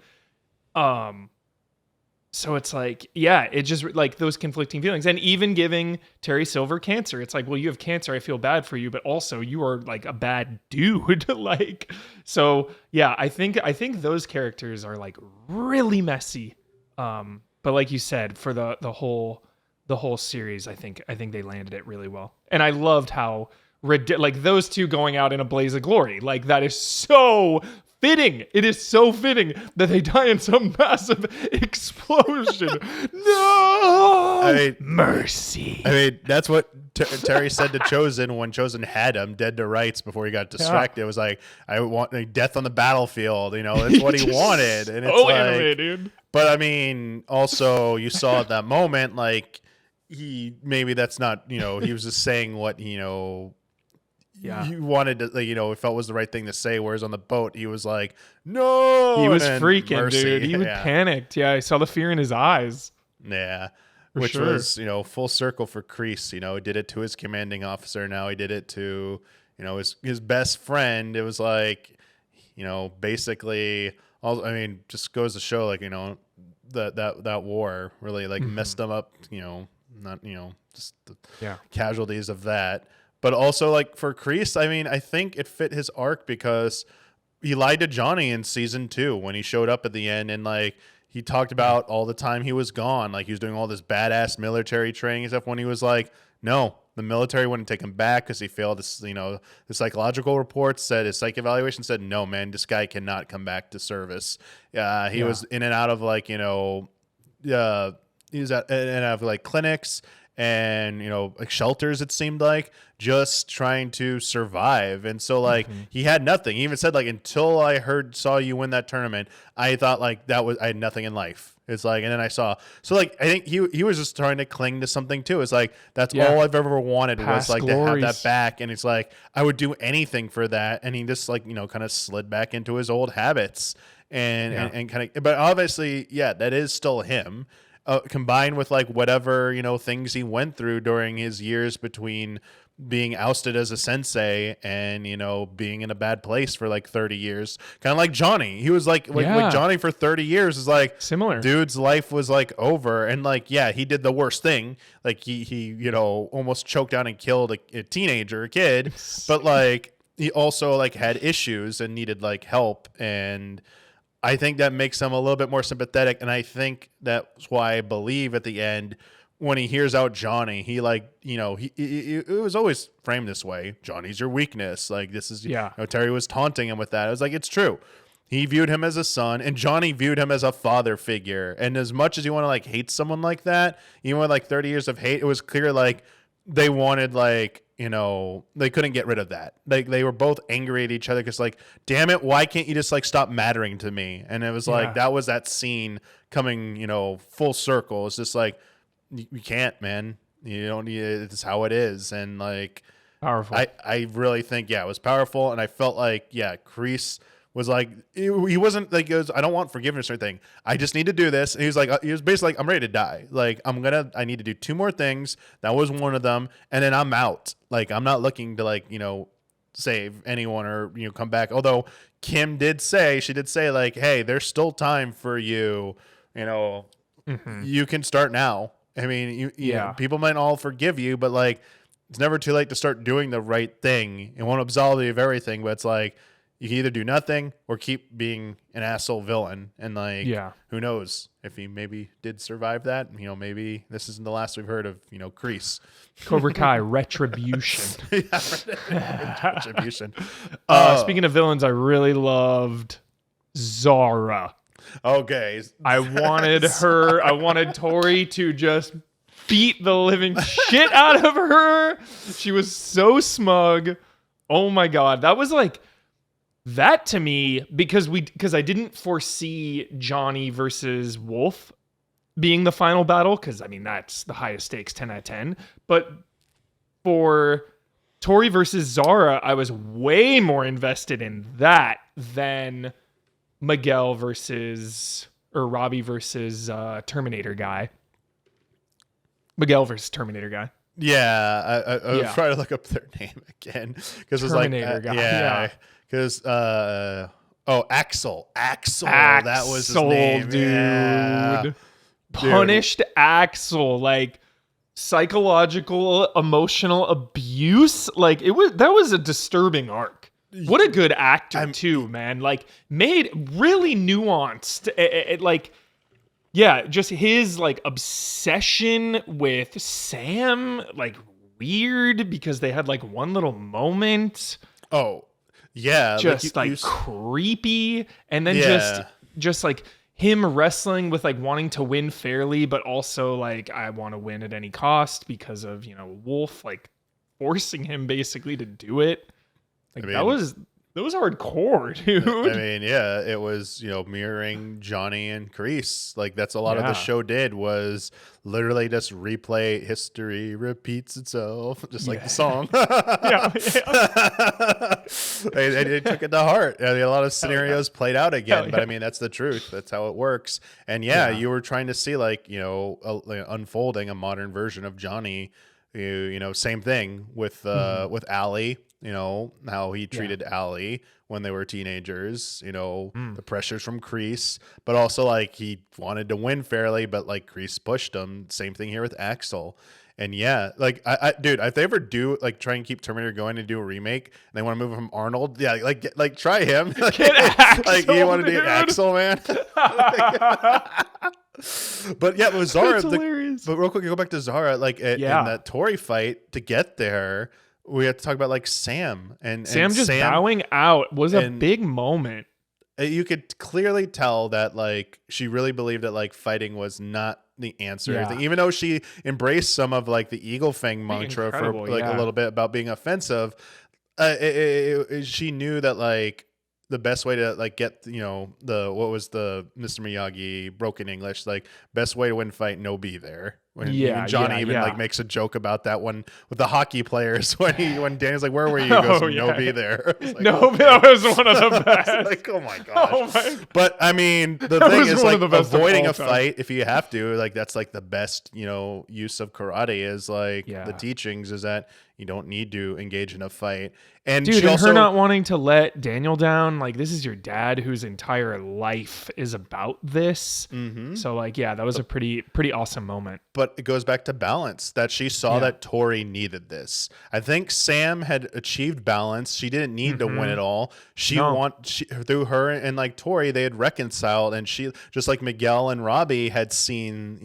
So it's like, it just like those conflicting feelings. And even giving Terry Silver cancer, it's like, well, you have cancer, I feel bad for you, but also you are like a bad dude. like, so yeah, I think those characters are like really messy. But like you said, for the whole series, I think they landed it really well. And I loved how like those two going out in a blaze of glory, like that is so fitting. It is so fitting that they die in some massive explosion. No, mercy. I mean, that's what Terry said to Chosen when Chosen had him dead to rights before he got distracted. It was like, I want like, death on the battlefield. That's what he wanted. And it's like, anime, dude. But I mean, also you saw at that moment, like maybe that's not, he was just saying what, he wanted to, like, it felt was the right thing to say. Whereas on the boat, he was like, no, he was freaking, mercy. Dude. He was panicked. Yeah, I saw the fear in his eyes. Yeah, which was full circle for Kreese. He did it to his commanding officer. Now he did it to his best friend. It was like basically. I mean, just goes to show like that war really like messed them up. Not just the casualties of that. But also, like, for Kreese, I mean, I think it fit his arc because he lied to Johnny in season 2 when he showed up at the end, and, like, he talked about all the time he was gone. Like, he was doing all this badass military training and stuff when he was like, no, the military wouldn't take him back because he failed. The psychological reports said, his psych evaluation said, no, man, this guy cannot come back to service. He was in and out of, like, he was in and out of, like, clinics and like shelters, it seemed like, just trying to survive. And so like he had nothing. He even said like, until I saw you win that tournament, I thought like I had nothing in life. It's like, and then I saw, so like I think he was just trying to cling to something too. It's like that's all I've ever wanted was like glories. To have that back. And it's like I would do anything for that. And he just like kind of slid back into his old habits and kind of, but obviously that is still him. combined with like whatever, things he went through during his years between being ousted as a sensei and, being in a bad place for like 30 years. Kind of like Johnny. He was like Johnny for 30 years is like Similar. Dude's life was like over. And like, yeah, he did the worst thing. Like he almost choked down and killed a teenager, a kid. But like he also like had issues and needed like help. And I think that makes him a little bit more sympathetic. And I think that's why I believe at the end, when he hears out Johnny, he like, it was always framed this way. Johnny's your weakness. Like this is, Terry was taunting him with that. I was like, it's true. He viewed him as a son and Johnny viewed him as a father figure. And as much as you want to like hate someone like that, even with like 30 years of hate, it was clear like they wanted like, they couldn't get rid of that. Like they were both angry at each other because like, damn it, why can't you just like stop mattering to me? And it was like, that was that scene coming, full circle. It's just like, you can't, man. You don't need it. It's how it is. And like, powerful. I really think, it was powerful. And I felt like, Kreese was like, he wasn't like, I don't want forgiveness or anything. I just need to do this. And he was basically like, I'm ready to die. Like, I need to do 2 more things. That was one of them. And then I'm out. Like, I'm not looking to like, save anyone or, come back. Although Kim did say like, hey, there's still time for you, you can start now. I mean, people might all forgive you, but like, it's never too late to start doing the right thing. It won't absolve you of everything, but it's like, you can either do nothing or keep being an asshole villain. And like, who knows if he maybe did survive that? Maybe this isn't the last we've heard of, Kreese. Cobra Kai, Retribution. Retribution. Speaking of villains, I really loved Zara. Okay. I wanted Tori to just beat the living shit out of her. She was so smug. Oh my God. That was like, that to me, because I didn't foresee Johnny versus Wolf being the final battle, because I mean, that's the highest stakes, 10 out of 10. But for Tori versus Zara, I was way more invested in that than Miguel versus, or Robbie versus Terminator guy. Miguel versus Terminator guy. Yeah, I was trying to look up their name again because it was like guy. Because Axel, that was his name, dude. Yeah. Punished Axel, like psychological, emotional abuse. Like that was a disturbing arc. What a good actor too, man. Like made really nuanced. Just his like obsession with Sam, like weird because they had like one little moment. Oh, yeah. Just creepy. And then just like him wrestling with like wanting to win fairly, but also like I want to win at any cost because of, Wolf like forcing him basically to do it. Like that was hardcore, dude. I mean, it was, mirroring Johnny and Kreese. Like that's a lot of the show did was literally just replay history repeats itself, just like the song. They took it to heart. I mean, a lot of scenarios played out again, but I mean, that's the truth. That's how it works. And you were trying to see like, unfolding a modern version of Johnny. Same thing with Allie. How he treated Allie when they were teenagers, the pressures from Kreese, but also like he wanted to win fairly, but like Kreese pushed him. Same thing here with Axel. And like dude, if they ever do like try and keep Terminator going and do a remake and they want to move from Arnold, like try him. Get Axel, like you want to be Axel, man. But it was Zara. But real quick, go back to Zara, like in that Tori fight to get there. We have to talk about like Sam and Sam bowing out was a big moment. You could clearly tell that like she really believed that like fighting was not the answer. Even though she embraced some of like the Eagle Fang mantra for like a little bit about being offensive, she knew that like the best way to like get what was the Mr. Miyagi broken English, like best way to win fight, no be there. When Yeah, Johnny yeah, even yeah. like makes a joke about that one with the hockey players when Danny's like, "Where were you?" He goes, Oh, yeah. "No, be there." It's like, No, okay. that was one of the best. It's like, oh my gosh. Oh my. But I mean, the That thing was is one like of the best of avoiding all a time. fight if you have to. Like that's like the best, use of karate is like Yeah. the teachings is that you don't need to engage in a fight. And Dude, she and also her not wanting to let Daniel down, like this is your dad whose entire life is about this. Mhm. So like, yeah, that was a pretty awesome moment. But it goes back to balance that she saw that Tori needed this. I think Sam had achieved balance. She didn't need to win it all. Through her and like Tori, they had reconciled, and she just like Miguel and Robbie had seen,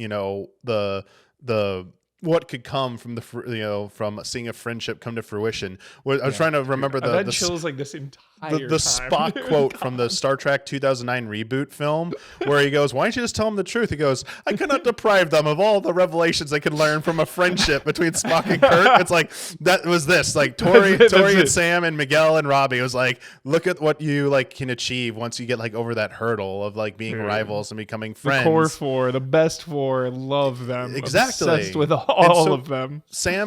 the what could come from from seeing a friendship come to fruition. I was trying to remember I've had the chills like this entire the time. Spock quote from the Star Trek 2009 reboot film where he goes, "Why don't you just tell them the truth?" He goes, "I cannot deprive them of all the revelations they could learn from a friendship between Spock and Kirk." It's like, that was this, like Tori and Sam and Miguel and Robbie. It was like, look at what you like can achieve once you get like over that hurdle of like being rivals and becoming friends. The core four, the best four, love them. Exactly. Obsessed with all of them.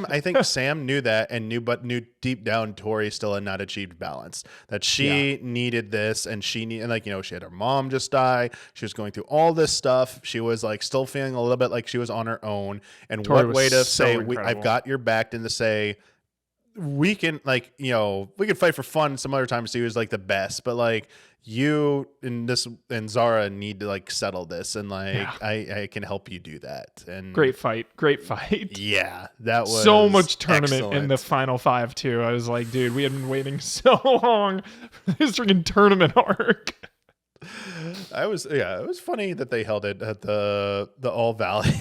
I think Sam knew that and knew deep down Tori still had not achieved balance. That she needed this, and she had her mom just die. She was going through all this stuff. She was like still feeling a little bit like she was on her own. And Tori what way to was so say incredible. I've got your back, and to say we can we can fight for fun some other times too is like the best, but like you and Zara need to like settle this, and like I can help you do that. And Great fight. yeah, that was so much tournament in excellent. the final five too. I was like, dude, we had been waiting so long for this freaking tournament arc. It was funny that they held it at the All Valley.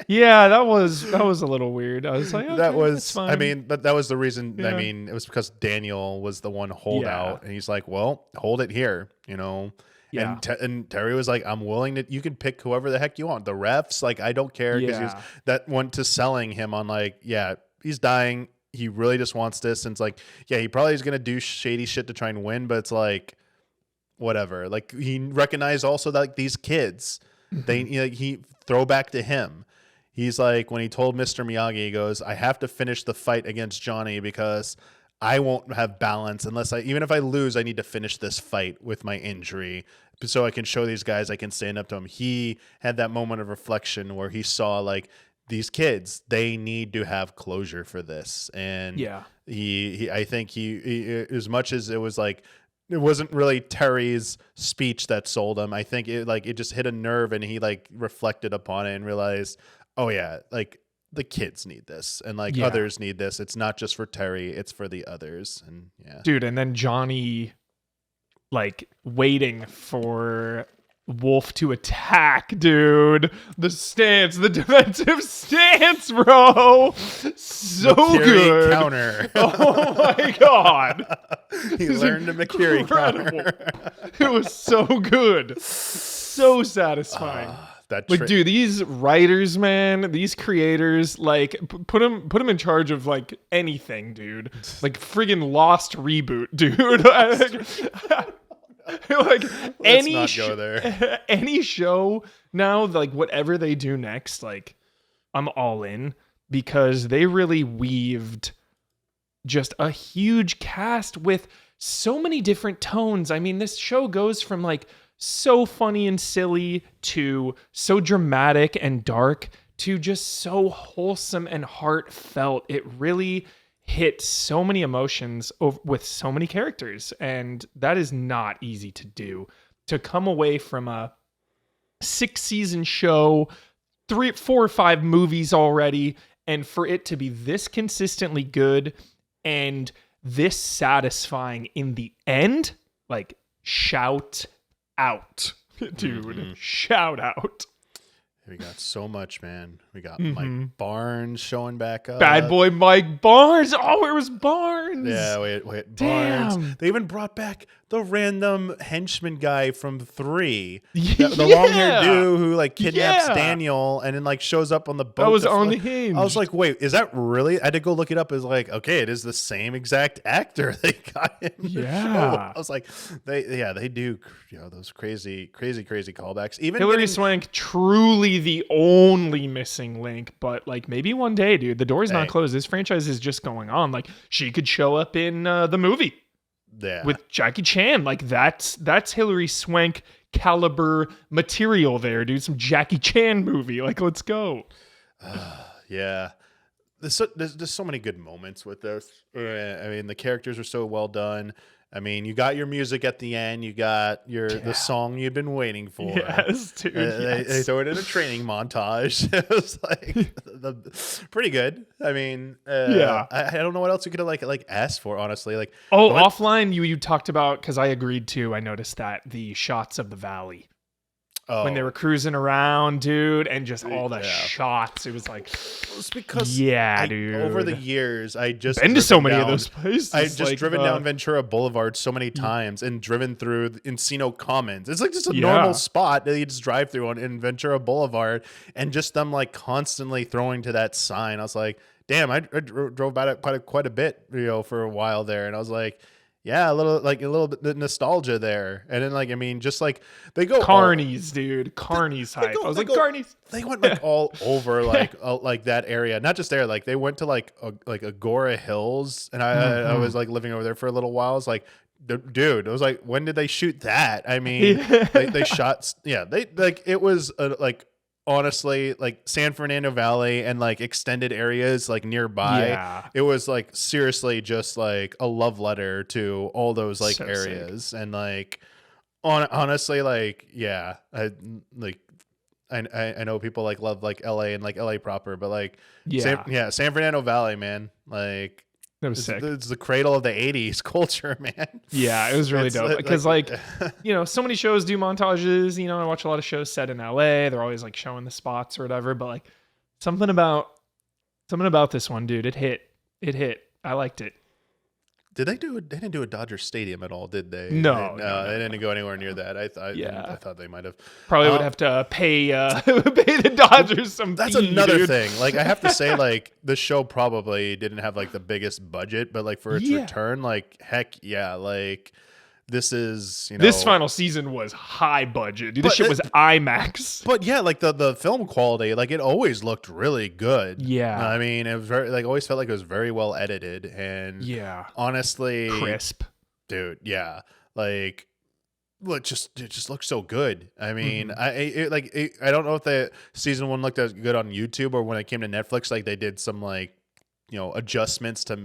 Yeah, that was a little weird. I was like, okay, That was, that's fine. I mean, but that was the reason. Yeah. I mean, it was because Daniel was the one holdout, and he's like, "Well, hold it here," Yeah. And Terry was like, "I'm willing to. You can pick whoever the heck you want. The refs, like, I don't care," because that went to selling him on like, yeah, he's dying. He really just wants this, and it's like, yeah, he probably is gonna do shady shit to try and win, but it's like, whatever. Like he recognized also that like, these kids, he throw back to him. He's like, when he told Mr. Miyagi, he goes, "I have to finish the fight against Johnny because I won't have balance even if I lose, I need to finish this fight with my injury so I can show these guys I can stand up to them." He had that moment of reflection where he saw like these kids, they need to have closure for this. And I think he as much as it was like, it wasn't really Terry's speech that sold him. I think it just hit a nerve, and he like reflected upon it and realized, oh yeah, like the kids need this, and like others need this. It's not just for Terry, it's for the others. And dude, and then Johnny like waiting for Wolf to attack, dude. The defensive stance, bro. So good. Counter. Oh my god. He learned a Makiri counter. It was so good. So satisfying. Dude, these writers, man, these creators, like put them in charge of like anything, dude. Like friggin' Lost reboot, dude. Like any show now, like whatever they do next, like I'm all in, because they really weaved just a huge cast with so many different tones. I mean, this show goes from like so funny and silly to so dramatic and dark to just so wholesome and heartfelt. It really hit so many emotions with so many characters, and that is not easy to do. To come away from a 6-season show, 3, 4, or 5 movies already, and for it to be this consistently good and this satisfying in the end, like shout out, dude. Shout out. We got so much, man. We got Mike Barnes showing back up. Bad boy Mike Barnes. Oh, it was Barnes. Yeah, wait, Damn. Barnes. They even brought back the random henchman guy from 3. The long-haired dude who like kidnaps Daniel and then like shows up on the boat. That was unhinged. I was like, wait, is that really? I had to go look it up. It's like, okay, it is the same exact actor they got in the show. I was like, they do those crazy callbacks. Even Hilary Swank, truly the only missing missing link, but like maybe one day, dude, the door's not closed. This franchise is just going on. Like she could show up in the movie with Jackie Chan. Like that's Hilary Swank caliber material there, dude. Some Jackie Chan movie. Like, let's go. Yeah. There's just so many good moments with this. I mean, the characters are so well done. I mean, you got your music at the end. You got the song you'd been waiting for. Yes, dude. They throw it in a training montage. It was like pretty good. I mean, I don't know what else you could have like asked for, honestly. Like, offline, you talked about, because I agreed to. I noticed that the shots of the valley. When they were cruising around, dude, and just all the shots, it was like, it's because dude. Over the years, I just been to so many of those places. I just driven down Ventura Boulevard so many times and driven through Encino Commons. It's like just a normal spot that you just drive through in Ventura Boulevard, and just them like constantly throwing to that sign. I was like, damn, I drove by it quite a bit, for a while there, and I was like. Yeah, a little bit of nostalgia there. And then like, I mean, just like they go Carnies, dude. Carnies hype. I was like, Carnies. They went like all over like that area. Not just there, like they went to like Agora Hills, and I was like living over there for a little while. I was like, dude, I was like, when did they shoot that? I mean, they shot they like it was like honestly, like San Fernando Valley and like extended areas like nearby, it was like seriously just like a love letter to all those like areas. Sick. And like honestly, like I know people like love like LA and like LA proper, but like San Fernando Valley, man, like that was sick. It's the cradle of the 80s culture, man. Yeah, it was really dope. Because like so many shows do montages. I watch a lot of shows set in LA. They're always like showing the spots or whatever. But like something about this one, dude. It hit. I liked it. They didn't do a Dodger Stadium at all, did they? No, they didn't go anywhere near that. I thought they might have. Probably would have to pay the Dodgers some. That's fee, another dude. thing. Like I have to say, like the show probably didn't have like the biggest budget, but like for its return, like heck yeah, like this is this final season was high budget, dude. This shit was IMAX. But yeah, like the film quality, like it always looked really good. Yeah, I mean, it was very like always felt like it was very well edited and honestly crisp, dude. Yeah, like it just looks so good. I mean, I don't know if the season 1 looked as good on YouTube or when it came to Netflix, like they did some like adjustments to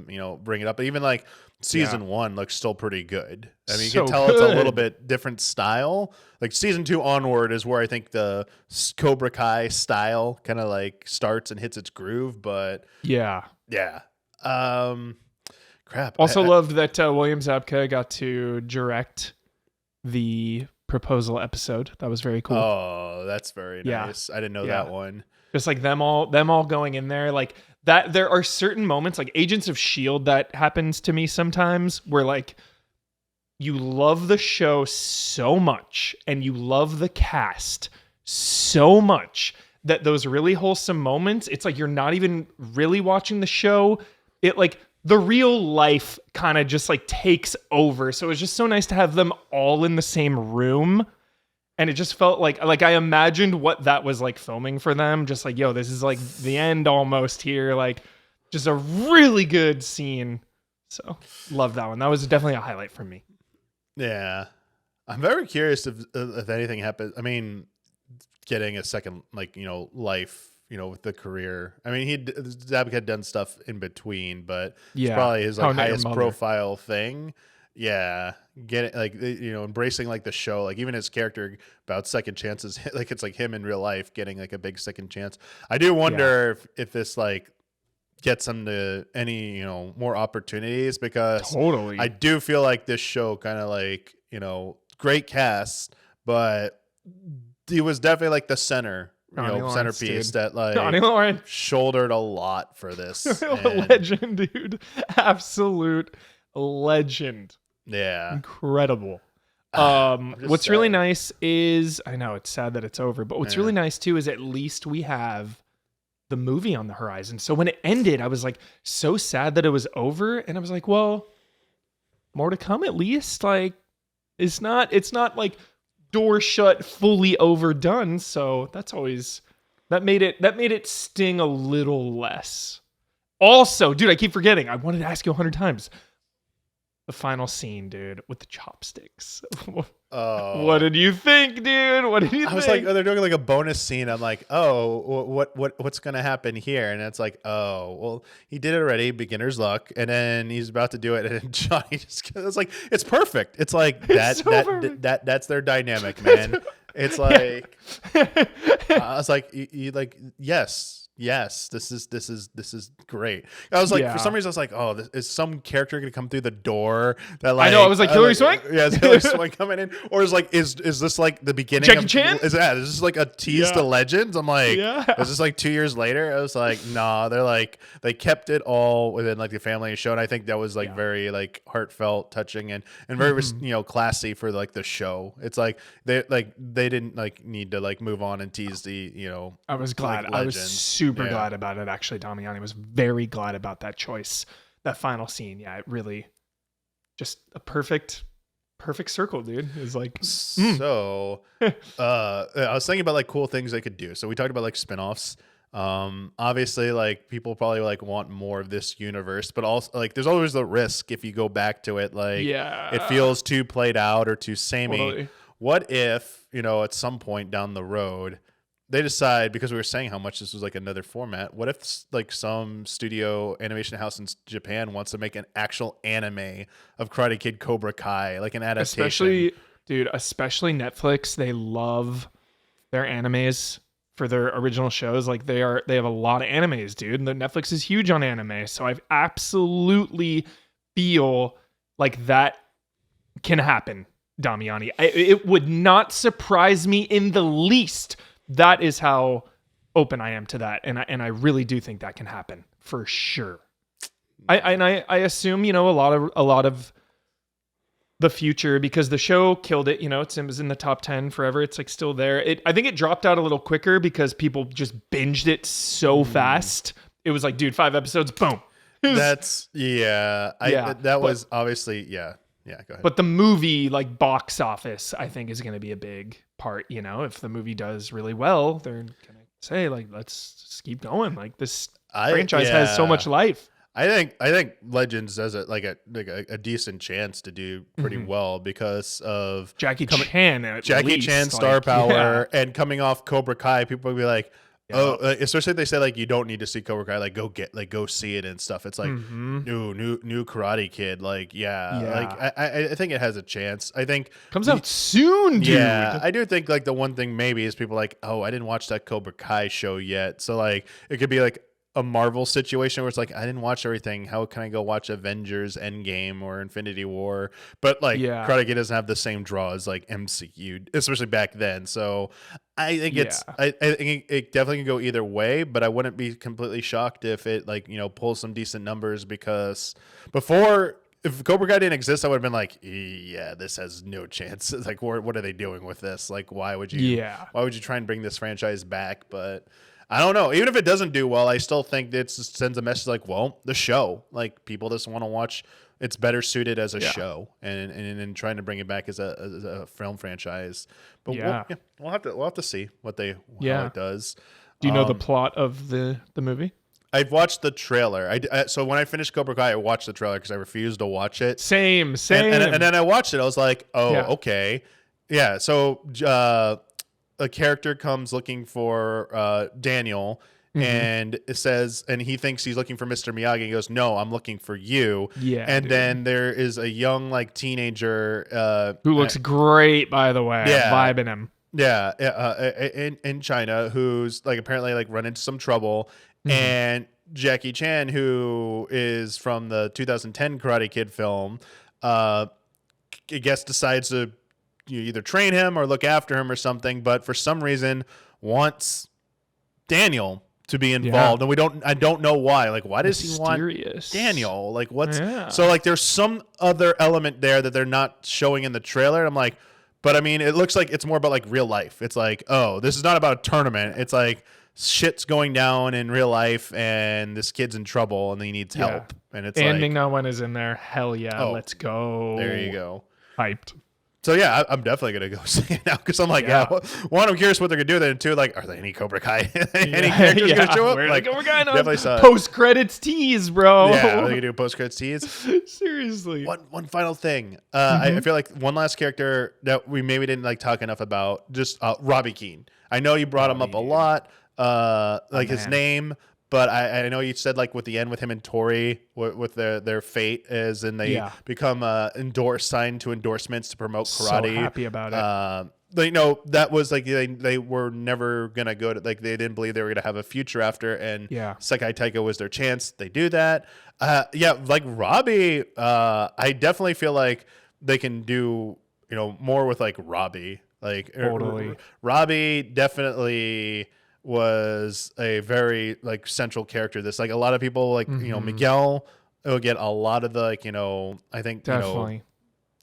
bring it up, but even like season 1 looks still pretty good. I mean, you can tell it's a little bit different style. Like season 2 onward is where I think the Cobra Kai style kind of like starts and hits its groove. But crap. Also loved that William Zabka got to direct the proposal episode. That was very cool. Oh, that's very nice. I didn't know that one. Just like them all going in there like that. There are certain moments like Agents of S.H.I.E.L.D. that happens to me sometimes where like you love the show so much and you love the cast so much that those really wholesome moments, it's like you're not even really watching the show. It like the real life kind of just like takes over. So it was just so nice to have them all in the same room. And it just felt like I imagined what that was like filming for them. Just like, this is like the end almost here. Like just a really good scene. So love that one. That was definitely a highlight for me. Yeah. I'm very curious if anything happens. I mean, getting a second, like, life, with the career. I mean, Zabka had done stuff in between, but it's probably his like highest profile thing. Yeah, get it, like embracing like the show, like even his character about second chances, like it's like him in real life getting like a big second chance. I do wonder if this like gets him to any more opportunities, because I do feel like this show kind of like great cast, but he was definitely like the centerpiece that like shouldered a lot for this. Legend, dude, absolute legend. Yeah. Incredible. What's really nice is, I know it's sad that it's over, but what's really nice too is at least we have the movie on the horizon. So when it ended, I was like so sad that it was over, and I was like, well, more to come at least. Like it's not like door shut, fully overdone. So that's always That made it sting a little less. Also, dude, I keep forgetting. I wanted to ask you 100 times. The final scene, dude, with the chopsticks. What did you think, dude? What did you think? I was like, oh, they're doing like a bonus scene. I'm like, oh, what's gonna happen here? And it's like, oh, well, he did it already, beginner's luck, and then he's about to do it, and then Johnny just, it's like, it's perfect. It's like that's their dynamic, man. It's like, I was like, you like, yes, this is great. I was like, for some reason, I was like, oh, is some character gonna come through the door? That like, I know. I was like, Hilary Swank. Yeah, is Hilary Swank coming in, or is like, is this like the beginning? Jackie of Chan? Is this like a tease to Legends? I'm like, Yeah. is this like 2 years later? I was like, nah. They're like, they kept it all within like the family show, and I think that was like very like heartfelt, touching, and very classy for like the show. It's like they didn't like need to like move on and tease the I was glad. like, I was Legends. super glad about it. Actually, Damiani was very glad about that choice. That final scene, it really just a perfect circle, dude. It's like so. I was thinking about like cool things they could do. So we talked about like spinoffs. Obviously, like people probably like want more of this universe, but also like there's always the risk if you go back to it, like it feels too played out or too samey. Totally. What if at some point down the road they decide, because we were saying how much this was like another format, what if like some studio animation house in Japan wants to make an actual anime of Karate Kid Cobra Kai, like an adaptation? Especially Netflix. They love their animes for their original shows. Like they have a lot of animes, dude. And Netflix is huge on anime. So I absolutely feel like that can happen, Damiani. It would not surprise me in the least. That is how open I am to that, and I really do think that can happen for sure. I assume a lot of the future, because the show killed it. It was in the top 10 forever. It's like still there. I think it dropped out a little quicker because people just binged it so fast. It was like, dude, 5 episodes, boom. That was obviously go ahead. But the movie, like box office, I think is going to be a big part. If the movie does really well, they're going to say like, let's just keep going. Like this franchise has so much life. I think Legends has a decent chance to do pretty well because of Jackie Chan. Jackie Chan star power, and coming off Cobra Kai, people will be like, especially if they say like you don't need to see Cobra Kai, like go see it and stuff. It's like new Karate Kid, I think it has a chance. I think comes out soon, dude. Yeah, I do think like the one thing maybe is people like, oh, I didn't watch that Cobra Kai show yet, so like it could be like a Marvel situation where it's like, I didn't watch everything. How can I go watch Avengers Endgame or Infinity War? But like Karate Kid doesn't have the same draw as like MCU, especially back then. So I think I think it definitely can go either way, but I wouldn't be completely shocked if it like, pulls some decent numbers, because before, if Cobra Kai didn't exist, I would have been like, yeah, this has no chance. Like, what are they doing with this? Like, why would you try and bring this franchise back? But I don't know. Even if it doesn't do well, I still think it sends a message like, well, the show, like people just want to watch. It's better suited as a show, and trying to bring it back as a film franchise. But we'll have to see how it does. Do you know the plot of the movie? I've watched the trailer. So when I finished Cobra Kai, I watched the trailer because I refused to watch it. Same. And then I watched it. I was like, okay, yeah. So a character comes looking for Daniel, and it says, and he thinks he's looking for Mr. Miyagi. He goes, no, I'm looking for you. Yeah. And then there is a young like teenager who looks great, by the way. Yeah. I'm vibing him. Yeah. In China, who's like apparently like run into some trouble, and Jackie Chan, who is from the 2010 Karate Kid film, I guess decides to you either train him or look after him or something, but for some reason wants Daniel to be involved, and I don't know why. Like, why does he want Daniel? Like, what's so like? There's some other element there that they're not showing in the trailer. I'm like, but I mean, it looks like it's more about like real life. It's like, oh, this is not about a tournament. It's like shit's going down in real life, and this kid's in trouble, and he needs help. And it's and Ming-Na Wen is in there. Hell yeah, let's go. There you go. Hyped. So yeah, I'm definitely gonna go see it now because I'm like, yeah. One, I'm curious what they're gonna do. Then two, like, are there any Cobra Kai any characters gonna show up? Where Like, Cobra Kai definitely saw it. Post credits tease, bro. Yeah, are they gonna do post credits tease? Seriously. One final thing. I feel like one last character that we maybe didn't like talk enough about. Just Robbie Keane. I know you brought him up a lot. Like his name. But I know you said like with the end with him and Tori, with their fate is, and they become signed to endorsements to promote karate. So happy about it. That was like they were never gonna go to, like, they didn't believe they were gonna have a future after, and Sekai Taika was their chance. They do that. Like Robbie, I definitely feel like they can do more with like Robbie. Like totally. Robbie definitely was a very like central character. This, like, a lot of people like Miguel will get a lot of the I think Definitely.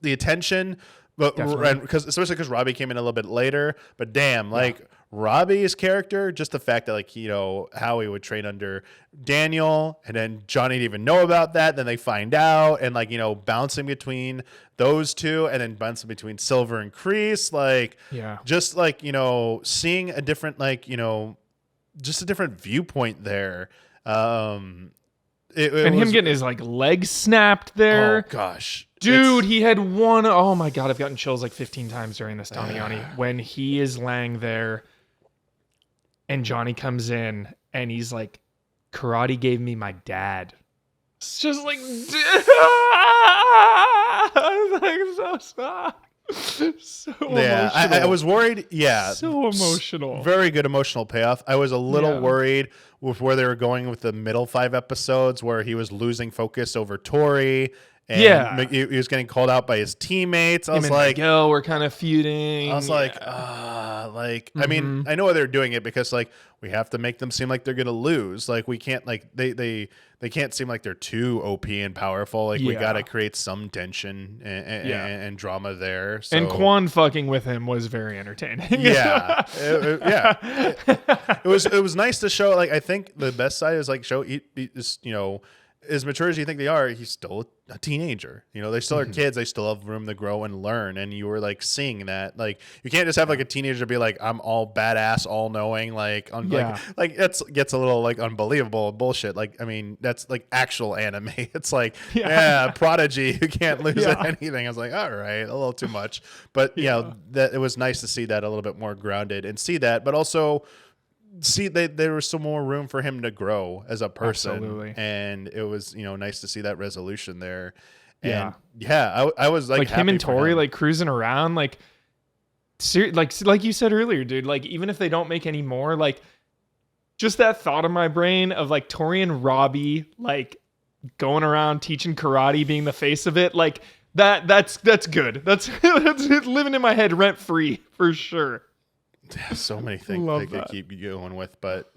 The attention, but especially because Robbie came in a little bit later. But damn, like Robbie's character, just the fact that like how he would train under Daniel, and then Johnny didn't even know about that. Then they find out, and like bouncing between those two, and then bouncing between Silver and Kreese, like just like seeing a different just a different viewpoint there. And him getting his like leg snapped there. Oh gosh. Dude, he had one. Oh my God, I've gotten chills like 15 times during this, Damiani. When he is laying there and Johnny comes in and he's like, karate gave me my dad. It's just like, I was like, so sad. So emotional. I was worried. Yeah. So emotional. Very good emotional payoff. I was a little worried with where they were going with the middle 5 episodes, where he was losing focus over Tori. And he was getting called out by his teammates. I was like, Miguel, we're kind of feuding. I was like, I mean, I know why they're doing it, because like we have to make them seem like they're gonna lose. Like we can't, like they can't seem like they're too OP and powerful. Like we gotta create some tension and drama there. So. And Quan fucking with him was very entertaining. It was nice to show. Like I think the best side is like show as mature as you think they are, he's still a teenager. They still are kids. They still have room to grow and learn. And you were like seeing that. Like you can't just have like a teenager be like, I'm all badass, all knowing. Like like that gets a little like unbelievable bullshit. Like I mean, that's like actual anime. It's like Prodigy who can't lose at anything. I was like, all right, a little too much. But that it was nice to see that a little bit more grounded and see that, but also. See, there was still more room for him to grow as a person. Absolutely. And it was nice to see that resolution there. And I was like him and Tori like cruising around like you said earlier, dude, like even if they don't make any more, like just that thought in my brain of like Tori and Robbie like going around teaching karate, being the face of it, like that's good. That's living in my head rent free for sure. So many things they could keep going with, but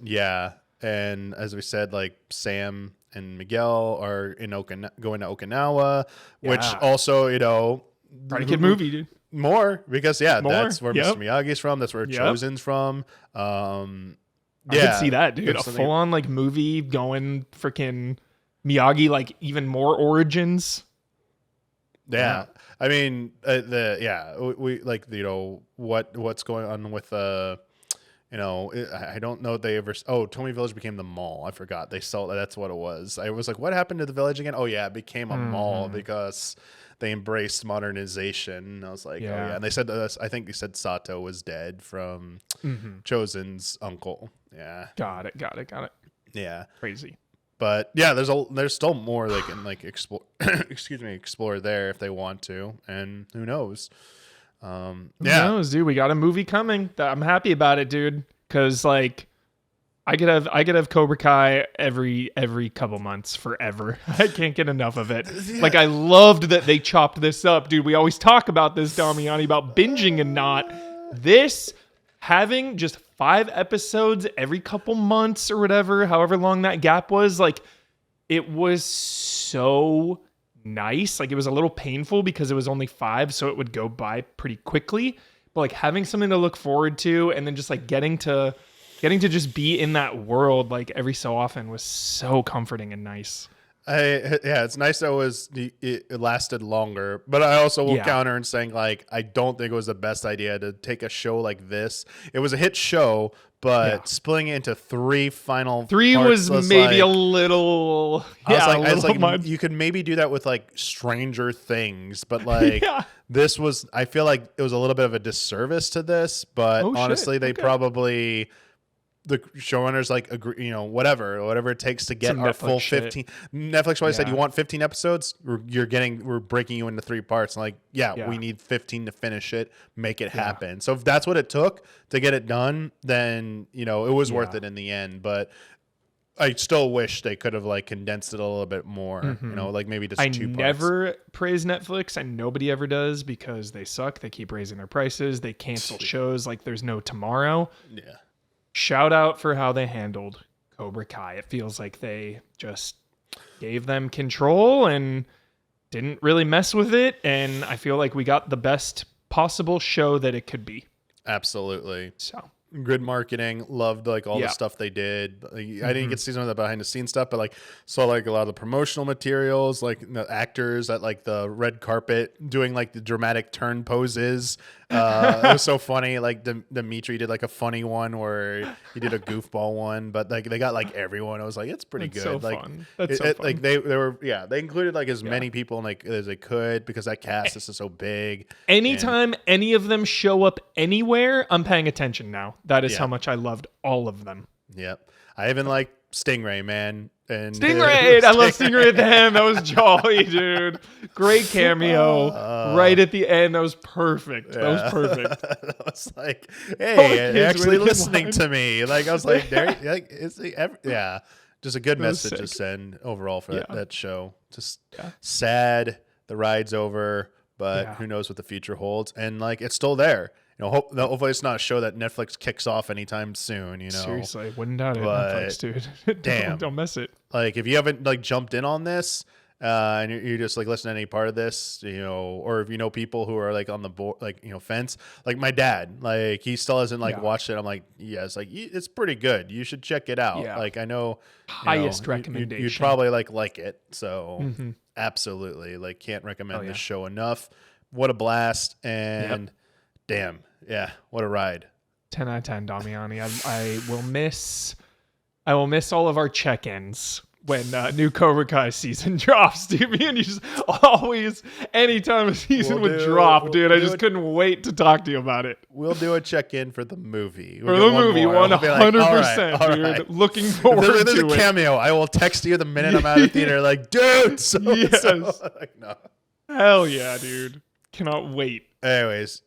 and as we said, like Sam and Miguel are in going to Okinawa, which also Karate Kid movie, dude. More because that's where Mr. Miyagi's from. That's where Chosen's from. I could see that, dude. A full on like movie going freaking Miyagi, like even more origins. Yeah. I mean, we like, what's going on with, I don't know if they ever, Tomy Village became the mall. I forgot. That's what it was. I was like, what happened to the village again? Oh yeah, it became a mall because they embraced modernization. And I was like, oh yeah. And they said, I think they said Sato was dead from Chosen's uncle. Yeah. Got it. Yeah. Crazy. But yeah, there's still more they can like explore. Explore there if they want to, and who knows? Who knows, dude? We got a movie coming. I'm happy about it, dude. Because like, I could have Cobra Kai every couple months forever. I can't get enough of it. Like I loved that they chopped this up, dude. We always talk about this, Damiani, about binging and not this. Having just 5 episodes every couple months or whatever, however long that gap was, like it was so nice. Like it was a little painful because it was only 5, so it would go by pretty quickly. But like having something to look forward to, and then just like getting to just be in that world like every so often was so comforting and nice. It's nice that it lasted longer, but I also will counter in saying like I don't think it was the best idea to take a show like this. It was a hit show, but splitting it into three parts was maybe a little. I was like, you could maybe do that with like Stranger Things, but like this was. I feel like it was a little bit of a disservice to this, but honestly, they probably. The showrunners like agree, whatever it takes to get our full 15. Netflix always said you want 15 episodes. We're breaking you into 3 parts. And we need 15 to finish it, make it happen. So if that's what it took to get it done, then it was worth it in the end. But I still wish they could have like condensed it a little bit more. Like maybe just 2 parts. I never praise Netflix, and nobody ever does because they suck. They keep raising their prices. They cancel shows like there's no tomorrow. Yeah. Shout out for how they handled Cobra Kai. It feels like they just gave them control and didn't really mess with it. And I feel like we got the best possible show that it could be. Absolutely. So good marketing. Loved like all the stuff they did. I didn't get to see some of the behind the scenes stuff, but like saw like a lot of the promotional materials, like the actors at like the red carpet doing like the dramatic turn poses. It was so funny. Like Dimitri did like a funny one where he did a goofball one, but like they got like everyone. I was like, it's pretty good. So like fun. That's so fun. Like they included like as many people like as they could because that cast is so big. Anytime any of them show up anywhere, I'm paying attention now. That is how much I loved all of them. Yep. I even like Stingray, man. And Stingray! I love Stingray at the end. That was jolly, dude. Great cameo. Right at the end. That was perfect. That was perfect. I was like, hey, they're actually listening to me. Like, I was like, just a good message to send overall for that show. Just sad. The ride's over, but who knows what the future holds. And like, it's still there. Hopefully it's not a show that Netflix kicks off anytime soon. Seriously, wouldn't doubt it. Netflix, dude. Don't miss it. Like if you haven't like jumped in on this, and you're just like listening to any part of this, or if you know people who are like on the board, like fence, like my dad, like he still hasn't like watched it. I'm like, yes, like it's pretty good. You should check it out. Yeah. Like I know highest recommendation. You'd probably like it. So absolutely, like can't recommend this show enough. What a blast and. Damn. Yeah. What a ride. 10 out of 10, Damiani. I will miss all of our check-ins when new Cobra Kai season drops, dude. Me and you just always, anytime a season would drop, dude, I just couldn't wait to talk to you about it. We'll do a check-in for the movie. For the movie, 100%, like, dude. Right. Looking forward to it. There's a cameo. I will text you the minute I'm out of the theater, like, dude, yes. Like, no. Hell yeah, dude. Cannot wait. Anyways,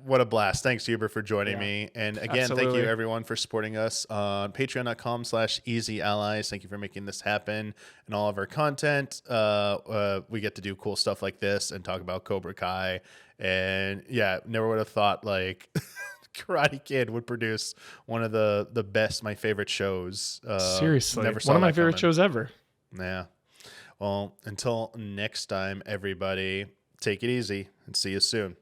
what a blast. Thanks, Huber, for joining me. And again, thank you, everyone, for supporting us on patreon.com/easyallies. Thank you for making this happen and all of our content. We get to do cool stuff like this and talk about Cobra Kai. And never would have thought like Karate Kid would produce one of the best, my favorite shows. Seriously, never saw one of my favorite shows ever. Yeah. Well, until next time, everybody, take it easy and see you soon.